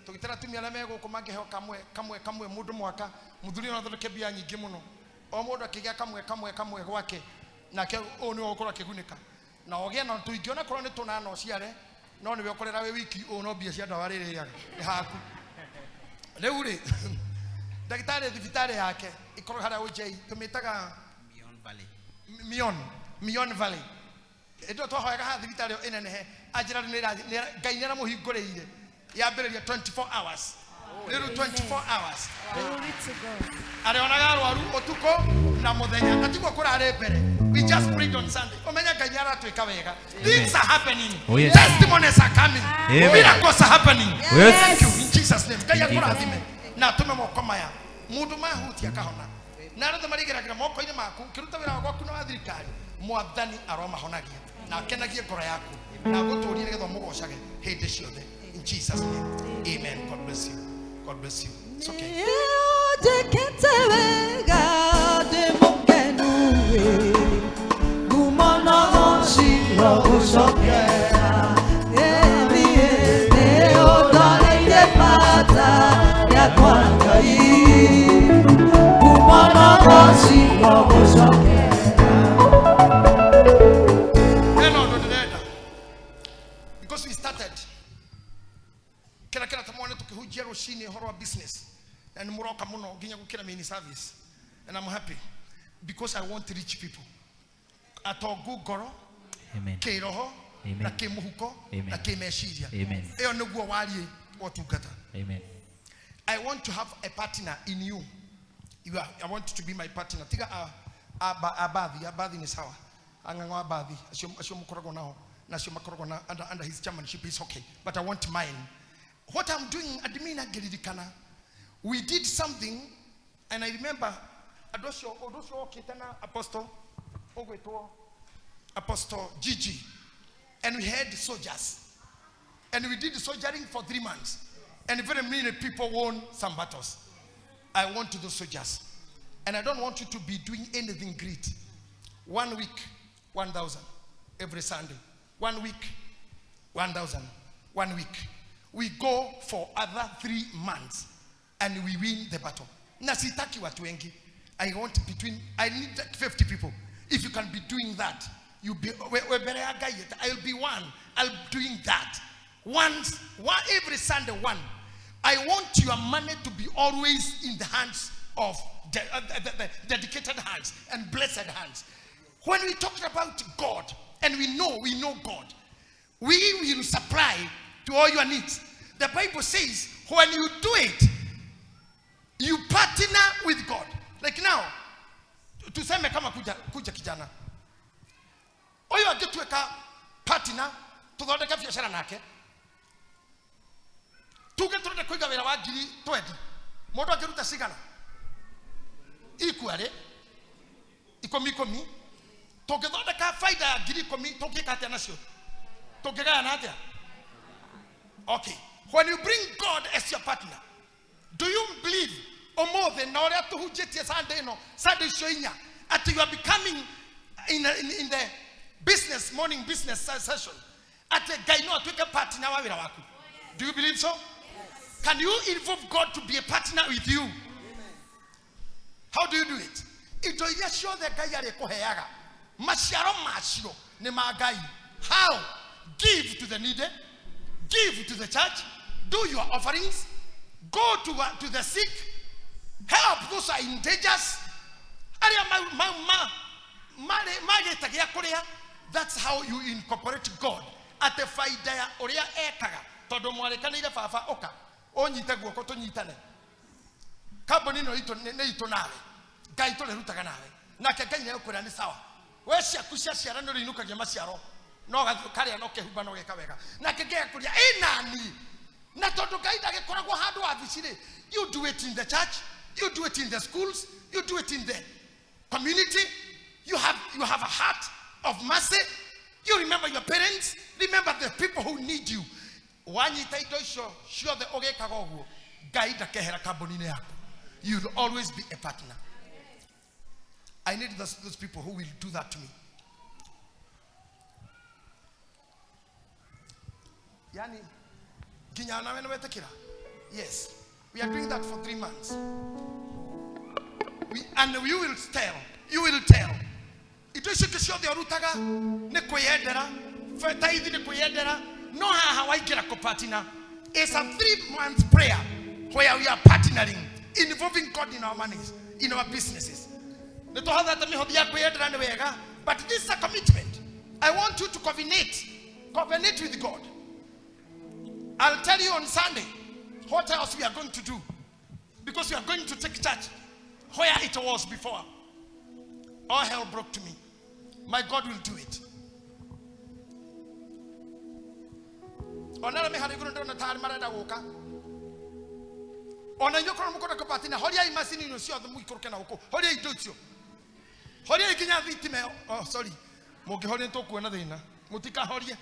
Tugitera tumia na mego kumangeho kamwe mundu mwaka muthuri no thondeke bia nyingi muno o mundu akigia kamwe gwake nake o ni okora kigunika na ogia na tuingiona korwo ni tunana ociare no niwe okorera we wiki o no bia cia ndawa riri ya haku riu ri ndagitari thibitari yake ikorwo haria ujei tumitaga Mion Valley edo twahoyaga ha thibitari inenehe ajira ni Ngai ni muhinguriire yambiriria 24 hours little 24 hours Glory to God. arionaga arwaru utuko na muthenya atigwo kurare mbere we just prayed on Sunday omenya Ngai aratwika wega things are happening testimonies are coming miracles are happening thank you in Jesus name Ngai akurathime na tume moko maya mundu mahutia kahona na rothe marigeragira moko ine maku kiruta wira gwaku na thirikari mwathani aroma honagia na kenagie ngoro yaku na guturire getho mugocage hindi ciothe in Jesus name amen. God bless you. God bless you. It's okay. Because we started kila tamone tukihujia roshini horror business and muroka muno ginya gukira mini service and I'm happy because I want to reach people atogu goro Amen. Kiroho na kimuhuko na kimeshiria eyo niguo walie otugata. Amen. I want to have a partner in you. I want to be my partner. Tiga abadhi ni sawa angangwa abadhi asio mukorogo nao na asio makorogo na under his chairmanship is okay, but I want mine. What I'm doing admina geridikana. We did something and I remember adosho kitana apostle Gigi, and we had soldiers and we did soldiering for 3 months and very many people won some battles. I want to do soldiers and I don't want you to be doing anything great. 1 week 1,000 every Sunday, 1 week 1,000, 1 week. We go for other 3 months and we win the battle. Nasitaki watu wengi. I need 50 people. If you can be doing that, I'll be one. I'll be doing that. One every Sunday, one. I want your money to be always in the hands of the dedicated hands and blessed hands. When we talk about God and we know God, we will supply to all your needs. The Bible says when you do it, you partner with God. Like now, tuseme kama kuja kijana. Oyo agetuweka partner, tuthondeka biashara nake. Tugeturinde kuiga wira wa ngiri 20. Mundu agiruta cigana. Equally, ikomi. tũngĩthondeka faida ya 10,000 tũngĩka atĩa nacio tũngĩgayana atĩa okay when you bring God as your partner do you believe omothe na ũrĩa tũhunjĩtie Sunday shoinya at you are becoming in the business morning business session at Ngai no atuĩke partner wa wĩra waku do you believe so can you involve God to be a partner with you how do you do it indo iria ciothe Ngai arĩkũheaga maciaro macio nĩ ma Ngai how give to the needy give to the church do your offerings go to the sick help those who are in dangers that's how you incorporate God at the faida ya uria ekaga todo mwarekanire baba oka onyite guoko tunyitane kamboni no ito nawe Ngai tũrerutaga nawe nake Ngai nĩ ũkwĩra nĩ sawa we ciaku cia ciara no rinukagia maciaro no karĩa no kehumba no geka wega nake Ngai akũria nani na tondu Ngai ndagĩkoragwo handũ wabici-rĩ you do it in the church you do it in the schools you do it in the community you have a heart of mercy you remember your parents remember the people who need you wanyita indo icio ciothe ũgĩkaga ũguo Ngai ndakehera kamboni-inĩ yaku you will always be a partner I need those people who will do that to me yani ginya nawe no wetekira yes we are doing that for 3 months and you will tell ito icio ciothe ũrutaga nĩ kwĩyendera fetaithi nĩ kwĩyendera no haha waingĩra kũpartner it's a 3-month prayer where we are partnering involving God in our monies in our businesses but this is a commitment I want you to covenant with God I'll tell you on Sunday what else we are going to do because we are going to take church where it was before all hell broke to me my God will do it onara me hari guru ndona tari marenda guka ona nyokoro mukora kapatina horia imasini no cio muikuruke na uko horia indo icio horia ikinya thitime oh sorry mugihoria tukuona thina mutika horia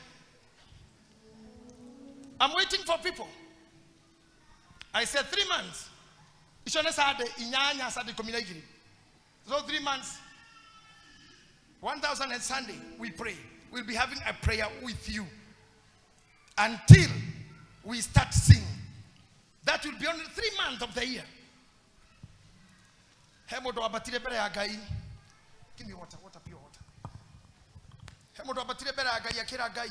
I'm waiting for people I said 3 months ishone sade inyanya sade komina igiri so 3 months 1,000 and Sunday we pray we'll be having a prayer with you until we start singing that will be only 3 months of the year hemodo abatire bere ya Ngai give me water pure water hemodo abatire bere ya Ngai akira Ngai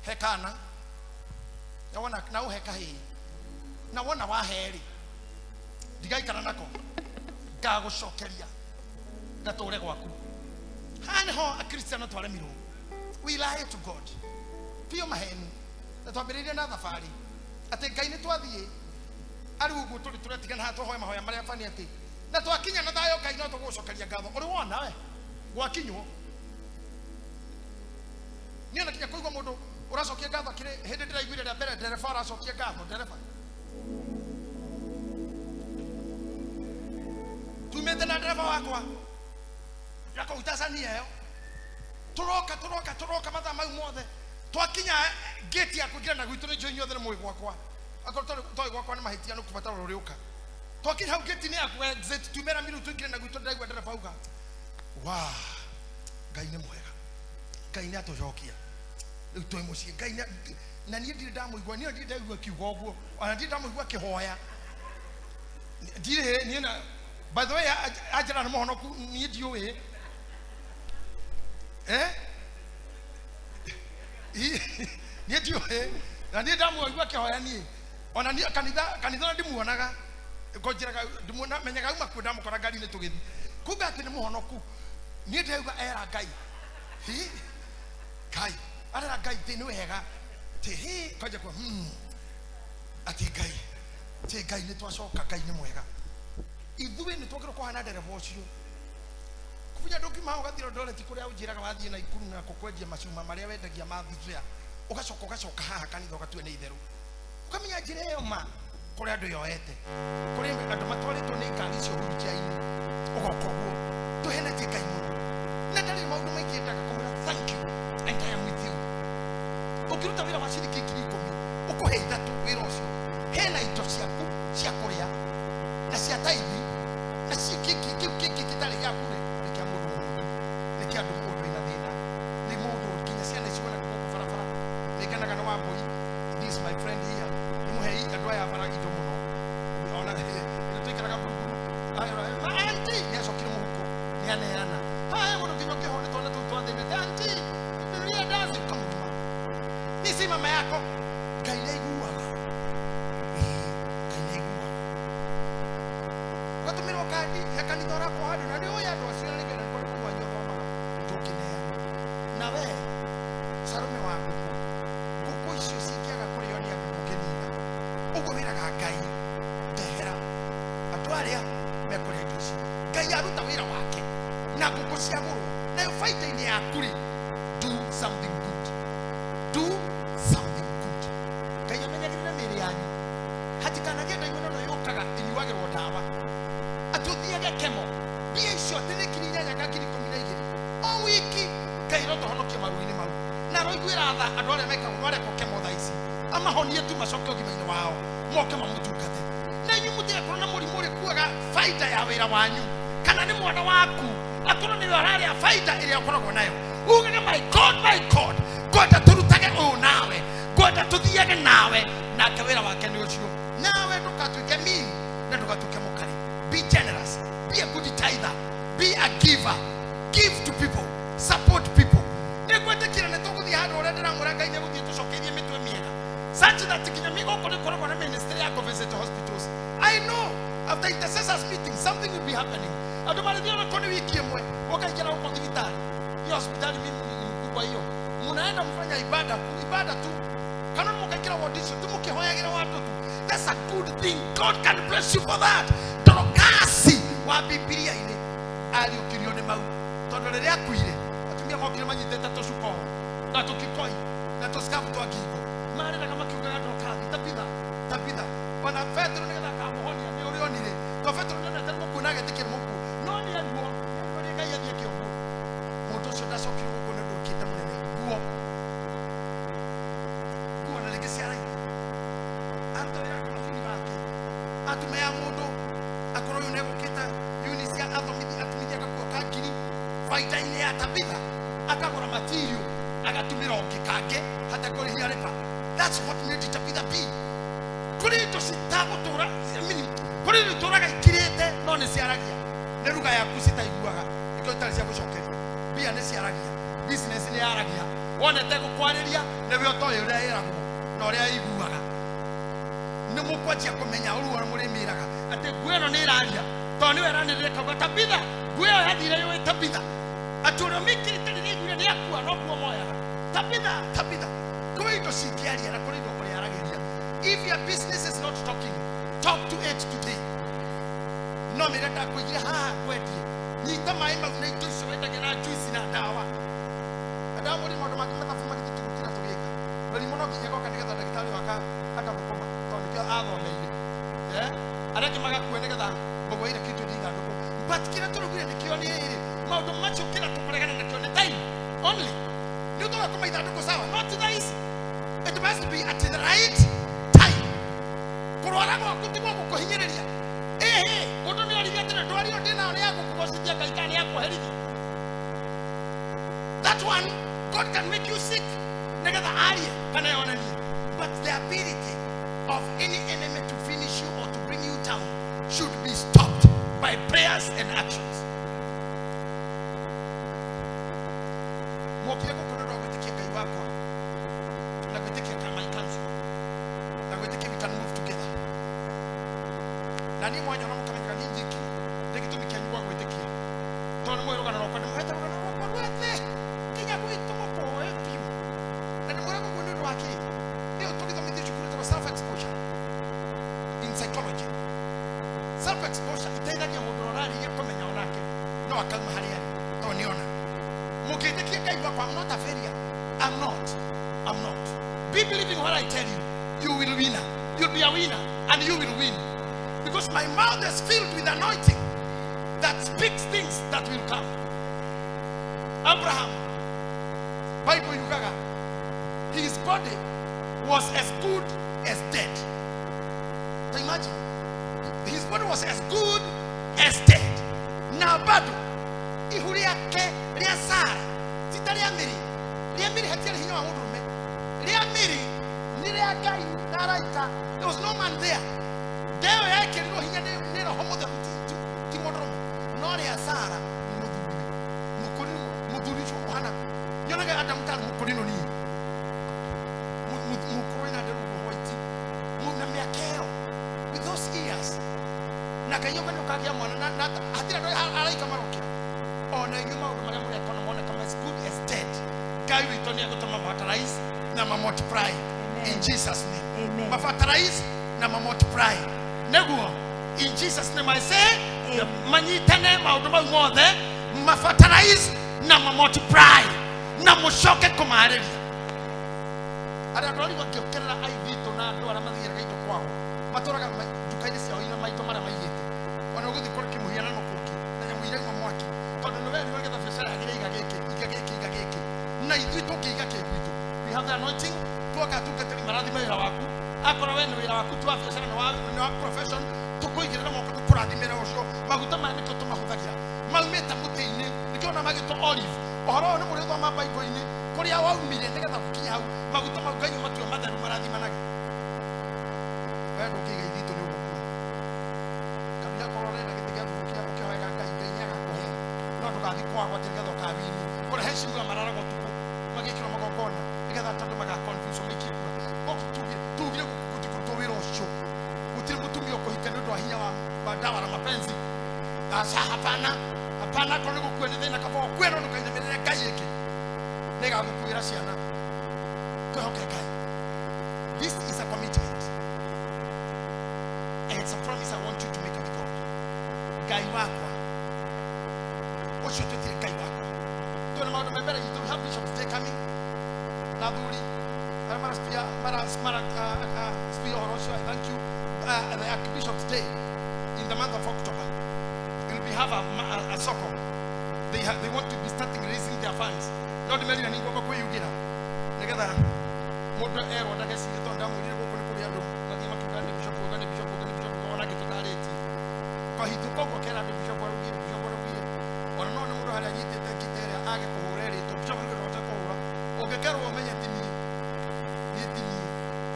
hekana naona na uheka hii na wona waheri ndigaikara nako ngagucokeria ngatũre gwaku hane ho a Christian tware miro we lie to God pio maheni na twambĩrĩirie na thabarĩ atĩ Ngai nĩ twathiĩ ari uguo tũrĩ tũretigana ha tũhoe mahoya marĩa bani atĩ na twakinya na thayũ Ngai no tũgũcokeria ngatho ũrĩ wona we gwakinywo niĩ nakinya kũigua mũndũ uracokia ngatho kire hĩndĩ ndĩraiguire rĩa mbere ndereba aracokia ngatho ndereba tumete na ndereba wakwa yako utazania yo turoka mathaa mau mothe twakinya gate ya kugira na gwitũ nĩ njũĩ inyuothe nĩ mũĩ gwakwa akorwo tũĩ gwakwa nĩ mahĩtia nĩ kũbatara ũrĩũka twakinya hau gate-inĩ yaku exit tumera miru tũingĩre na gwitũ ndĩraigua ndereba auga wa Ngai nĩ mwega Ngai nĩ atũcokia rĩu tũĩ mũciĩ Ngai na niĩ ndirĩ ndamũigua niĩ ndirĩ ndaigua kiugo ũguo ona ndirĩ ndamũigua kĩhoya ndirĩ niĩ na by the way ajara nĩ mũhonoku niĩ ndiũĩ niĩ ndiũĩ na niĩ ndamũigua kĩhoya niĩ ona niĩ kanitha ndimuonaga ngojeraga ndimuona menyaga uma kwenda mũkora ngari-inĩ tũgĩthiĩ kumbe atĩ nĩ mũhonoku niĩ ndĩrauga era Ngai Ngai arera Ngai thĩ nĩ wega tĩ kaja kwa atĩ Ngai nĩ twacoka Ngai nĩ mwega ithuĩ nĩ twagĩrĩirwo kũhana ndereba ũcio kubunya ndũngĩma ũgathiĩ ndoreti kũrĩa ũnjĩraga wathiĩ na ikuru na kũkwendia macuma marĩa wendagia mathithia ugacoka haha kanitha ũgatue nĩ itherũ ukamenya njĩra ĩyo ma kũrĩ andũ yoete kũrĩ andũ matwarĩtwo nĩ ngari icio hurunjia-inĩ ũgoka ũguo tũhenetie Ngai mũno na kia ndu mundu ina thina ni mundu kinya ciana ciona kuko barabara nikanaga no wambui this my friend here ni muhei andu aya bara indo muno ona ina twikaraga buruguru ayo ma auntie yeso kire muhuko ni aneana haya mundu kinyo kihone tona tu twathine auntie ndio ndazi kama ni si mama yako kailegu Watumiro kadi yakanidora kwa hadi na ndio yado asio nigera kwa kwa nyoba mama tukinea nawe sarume wako kuko icio cikiaga kuri yo ni akukenina ugo wiraga ngai tehera atwaria mekuri ici ngai aruta wira wake na kuko ciaguru na fight ni yakuri do something good ngai amenyagirira miri yanyu hatikana genda imono no yokaga inyuagirwo dawa atuthiage kemo bia icio tene kirinya yaga kiri 12 o wiki kairo to honokia maruini mau na roiguira tha andu aria meka ngware ko kemo tha ici amahonie tu macoke ogimaine wao moke mamutungate na inyu mutia korona murimu ri kuaga faida ya wira wanyu kana ni mwana waku akorwo ni wara ya faida iria ukoragwo nayo ugaga my god god turutage o nawe god tuthiage nawe na kawira wake ni ucio nawe ndukatuike mini na ndukatuike mukari. Be generous, be a good tither, be a giver, give to people, support people. Nekwete kira netokuthi hado ore ndĩramwĩra Ngai nĩegũthiĩ tũcokerie mĩtwe mĩega such that kinya mĩgũkũ nĩkoragwo na ministry ya visit hospitals. I know after intercessors meeting something will be happening. Andũ marathiĩ na koni wiki ĩmwe ũkaingĩra huko thibitarĩ. Hiyo hospitali mimi ni mkubwa hiyo. Munaenda mfanya ibada tu. Kana mkaikira audition tu mkihoyagira watu tu. That's a good thing. God can bless you for that. Kasi wa Biblia ile aliyokirio ni mau tondu riria akuire atumia mokire manyitete tucuko na tukikoi na tuskabu twa kingo mari na kama kiugaga ndokathi tabitha bana Petro nigetha kamuhonia ni uri onire to Petro nene tene mukuna getikire muku no ni aguo ni Ngai athie kiogo mundu ucio ndacokire guku ni ndukite munene guo na legesiara antoira kafuni wake atumea mundu akoro yo nego kita unisia atumithia kakua kangiri faida ile ya tabitha akagora material agatumira okikange hata kuri hiaripa. That's what made tabitha be kuri to sitago tora mini kuri tora ga ikirete no ne ciaragia ne ruga ya kusita iguaga iko tarisia gucokeria bia ne ciaragia business ne yaragia wone te gukwariria ne we otoyo ria yerago no ria iguaga ne mukwatia kumenya uruwa murimiraga ate gweno ni iraria to ni wera ni rekauga tabitha gwe yathire yo tabitha aturo mikirite ni igure ni akua no kuo moya tabitha koi to sikiaria na koi do kuri arageria. If your business is not talking, talk to it today. No me renda kuigira ha kweti ni kama ima una ito sweta gena juice na dawa adamu ni modo makimata fuma kitu kila tugeka bali mono kinyako kandiga daktari waka akabukoma to ni athomeirie areke magakuwe nigetha bogo ile kitu ndiga ndoko but kila turugire nikio ni iri maundu macho kila tukoregana nakio ni time only ndio toka kama ithandũkũ sawa not this it must be at the right time kurwara gwaku ti gukuhinyiriria mundu ni oriria tena ndwario ndina ori yaku kubocithia Ngai yako herithia. That one God can make you sick nigetha arie kana yonanie but the ability of any enemy to finish you or to bring you down should be stopped by prayers and actions. Mokire kukono gwitikia Ngai wako na gwitikia kama ikanzu na gwitikia we can move together. Na ni mwanya na mukamenya ni njiki ndikitumi kenywa gwitikia tone mwe rugana roko ni muheta rugana roko rwete kinya gwituma ko epiu na ni mwe rugana rwaki ndio tukithomithia shukuru kwa self exposure in psychology. Self exposure itaithagia mundu rorari ye komenya onake no akauma hari ari to niona mukitikia Ngai wako. I'm not a failure. I'm not. Be believing what I tell you. You will win. You'll be a winner and you will win. Because my mouth is filled with anointing that speaks things that will come. Abraham, Bible Yugaga, his body was as good as dead. So imagine, his body was as good as dead. Now, bado ihuri yake ria hinya wa murume ria miri ni ria Ngai araika. There was no man there. Deo yake ndio hinya ni roho mothe ti murume no ria Sara ni muthuri Johana yonaga Adam kan mukurino ni mukurina de ruhoiti muna miakeo with those ears na kayoka no kagia mwana na hatira ndo araika marokia ona nyuma ndo muri akona mwana kama as good as dead. Ngai witonia gutama fertilize na multiply in Jesus name. Amen. Fertilize na multiply neguo in Jesus name I say manyitane maundu mau mothe fertilize na multiply na mushoke kumareria ara ndori wakiokerera aithito na andu ara mathiira gaito kwao maturaga dukaini ciao ina maito mara maiyete ona guthi kuri kimuhiana no kuki na nyamuire ngo mwaki tondu no wewe ngetha biashara agire igageke na ithito kiiga kegwitu. We have the anointing tuoka tukatiri marathima wira waku akora we ni wira waku tu biashara na wa profession tukuigirira moko tukurathimira ucio maguta mane to tumahuthagira maumeta mutini nikiona magito olive ohoro ni muri thoma Bible-ini kuria waumire nigetha gukinya hau maguta mau Ngai matue matheru marathimanaga wewe ndukiga ithito ni ugukua kabia korore na gitiga gukia ukihega Ngai nyaga kuhe no ndugathi kwagwa tigetha ukawini kore heshima marara gotuku magikiro magokona nigetha tondu maga confuse mikikura tugire gutikutuwira ucio gutire mutumio kuhika ndu hinya wa dawa na mapenzi asa hapana kone gukwene thina kabo kweno ndukainyemerere Ngai iki nega gukwira ciana kwehoke Ngai. This is a commitment and it's a promise I want you to make with God. Ngai wakwa ucio tutire Ngai wakwa tuna maundu mebere yitu. We have Bishop today coming Naduri I thank you the Archbishop today in the month of October we have a soccer. They want to be starting raising their funds. Not the million go kwa yugira. Together modo ero ndagesi tonda muri go kuri ando. Ngati makugani bishop ona gitutareti. Kwa hitu koko kera bishop warugire. Ona no mudo hari anyite tekitere age kuhureri to bishop ri rote kuhura. Ogekero omenye tini.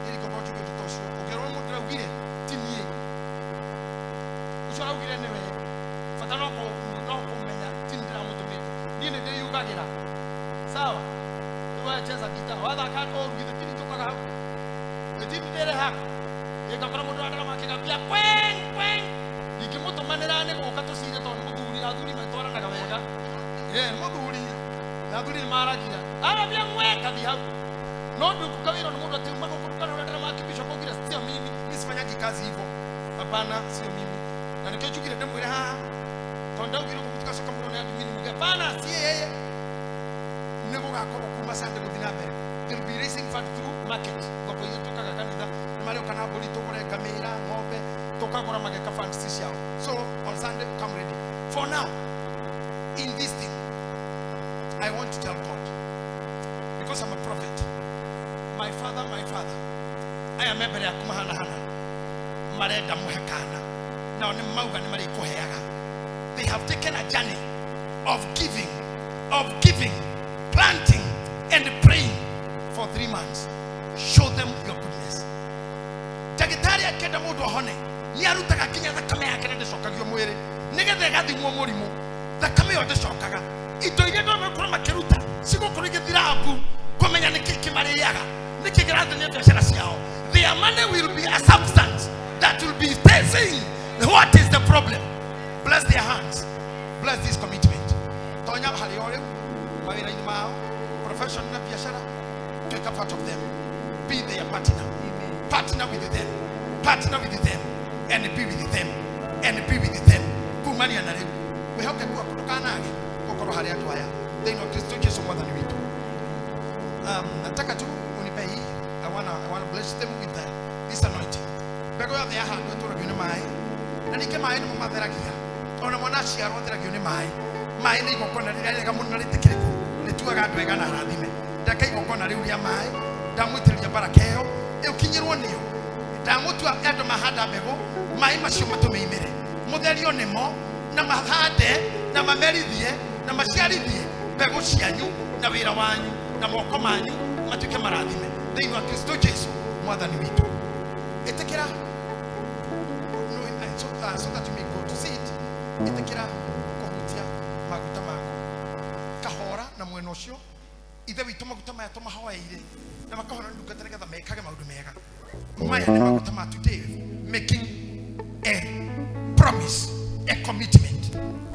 Iri ko boju ke tutosho. Ogero mudo ugire tini. Ushora ugire newe. Fatano ko menya tindira mutumito nine de yugagira sawa tuwa cheza Gitahi wala kako ngide tini toka hapo etini dere hapo ekakora mudo andara makega pia kwen ikimoto manera ne ko kato sire to muthuri athuri metwara na kawega muthuri athuri maragira ara bia mwenga thi hapo no ndu kukawira mudo ati mako kurukana na ndara Archbishop ogira sio mimi nisifanyagi kazi hivyo hapana sio mimi na nikijukire demwire ha tonda ugiro kutika soka muno ya dimini muge bana si yeye nego gakoro kuma sande muthina mbere. They'll be raising fund through market ngoko yetu kaka kanitha mari okana boli togore kamera ngombe tokagora mageka funds this year. So on Sunday come ready. For now in this thing I want to tell God because I'm a prophet. My father I am ebere akuma hana marenda muhekana na one mauga ni mari kuheaga. They have taken a journey of giving, planting, and praying for 3 months. Show them your goodness. Jagitari akenda mudu hone ni arutaga kinya thakame yake na ndicokagio mwiri nigetha gathimwo murimu thakame yo ndicokaga ito iria ndo mekora makiruta sigukuru igithira abu kumenya niki kimariaga niki girathania biashara ciao. Their money will be a substance that will be saying what is the problem. Bless their hands. Bless this commitment. Tonya hari ore mawira ini mao profession na biashara take a part of them. Be their partner. Partner with them. Partner with them and be with them and be with them. Kumani anare. We have to go kutoka nage kokoro hari atu haya. They know Kristo Yesu more than we do. Nataka tu unipe hii. I wanna bless them with this anointing. Bego ya their hand to review mai. Na nikema ino matheragia. Ona mwana ciarwo thiragio ni mai ni igokona riria ga muno ritikiriku rituaga andu ega na rathime ndaka igokona riu ria mai ndamwitiriria baraka iyo iukinyirwo niyo ndamutua andu mahanda mbegu mai macio matumeimire mutherio nimo na mahande na mamerithie na maciarithie mbegu cianyu na wira wanyu na moko manyu matuke marathime thĩinĩ wa Kristo Jesu mwathani witũ. Ĩtĩkĩra so that you may go to see it. Ĩtĩkĩra kũhutia maguta mako kahora na mwena ũcio ithe witũ maguta maya tũmahoeire na makahora ndungata nĩgetha mekage maũndũ mega. Maya nĩ maguta ma today, making a promise, a commitment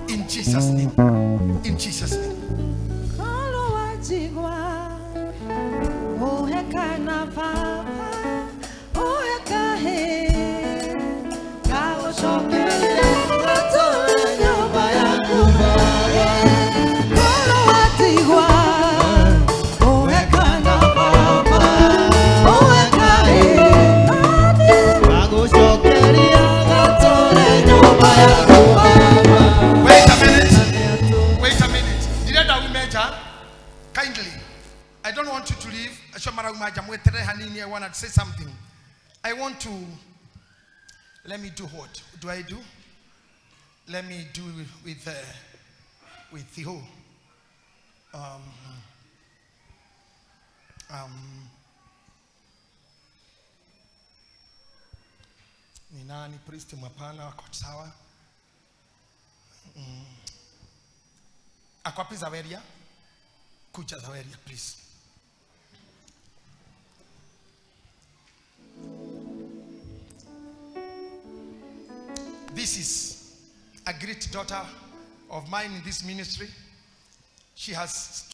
in Jesus' name. In Jesus' name. Wait a minute. Did I Major? Kindly, I don't want you to leave. I want to say something. I want to. Let me do what? Do I do? Let me do with the who? Ni nani priest mwapana wako sawa? Akwapi Zaweria? Kuja Zaweria, please. This is a great daughter of mine in this ministry. She has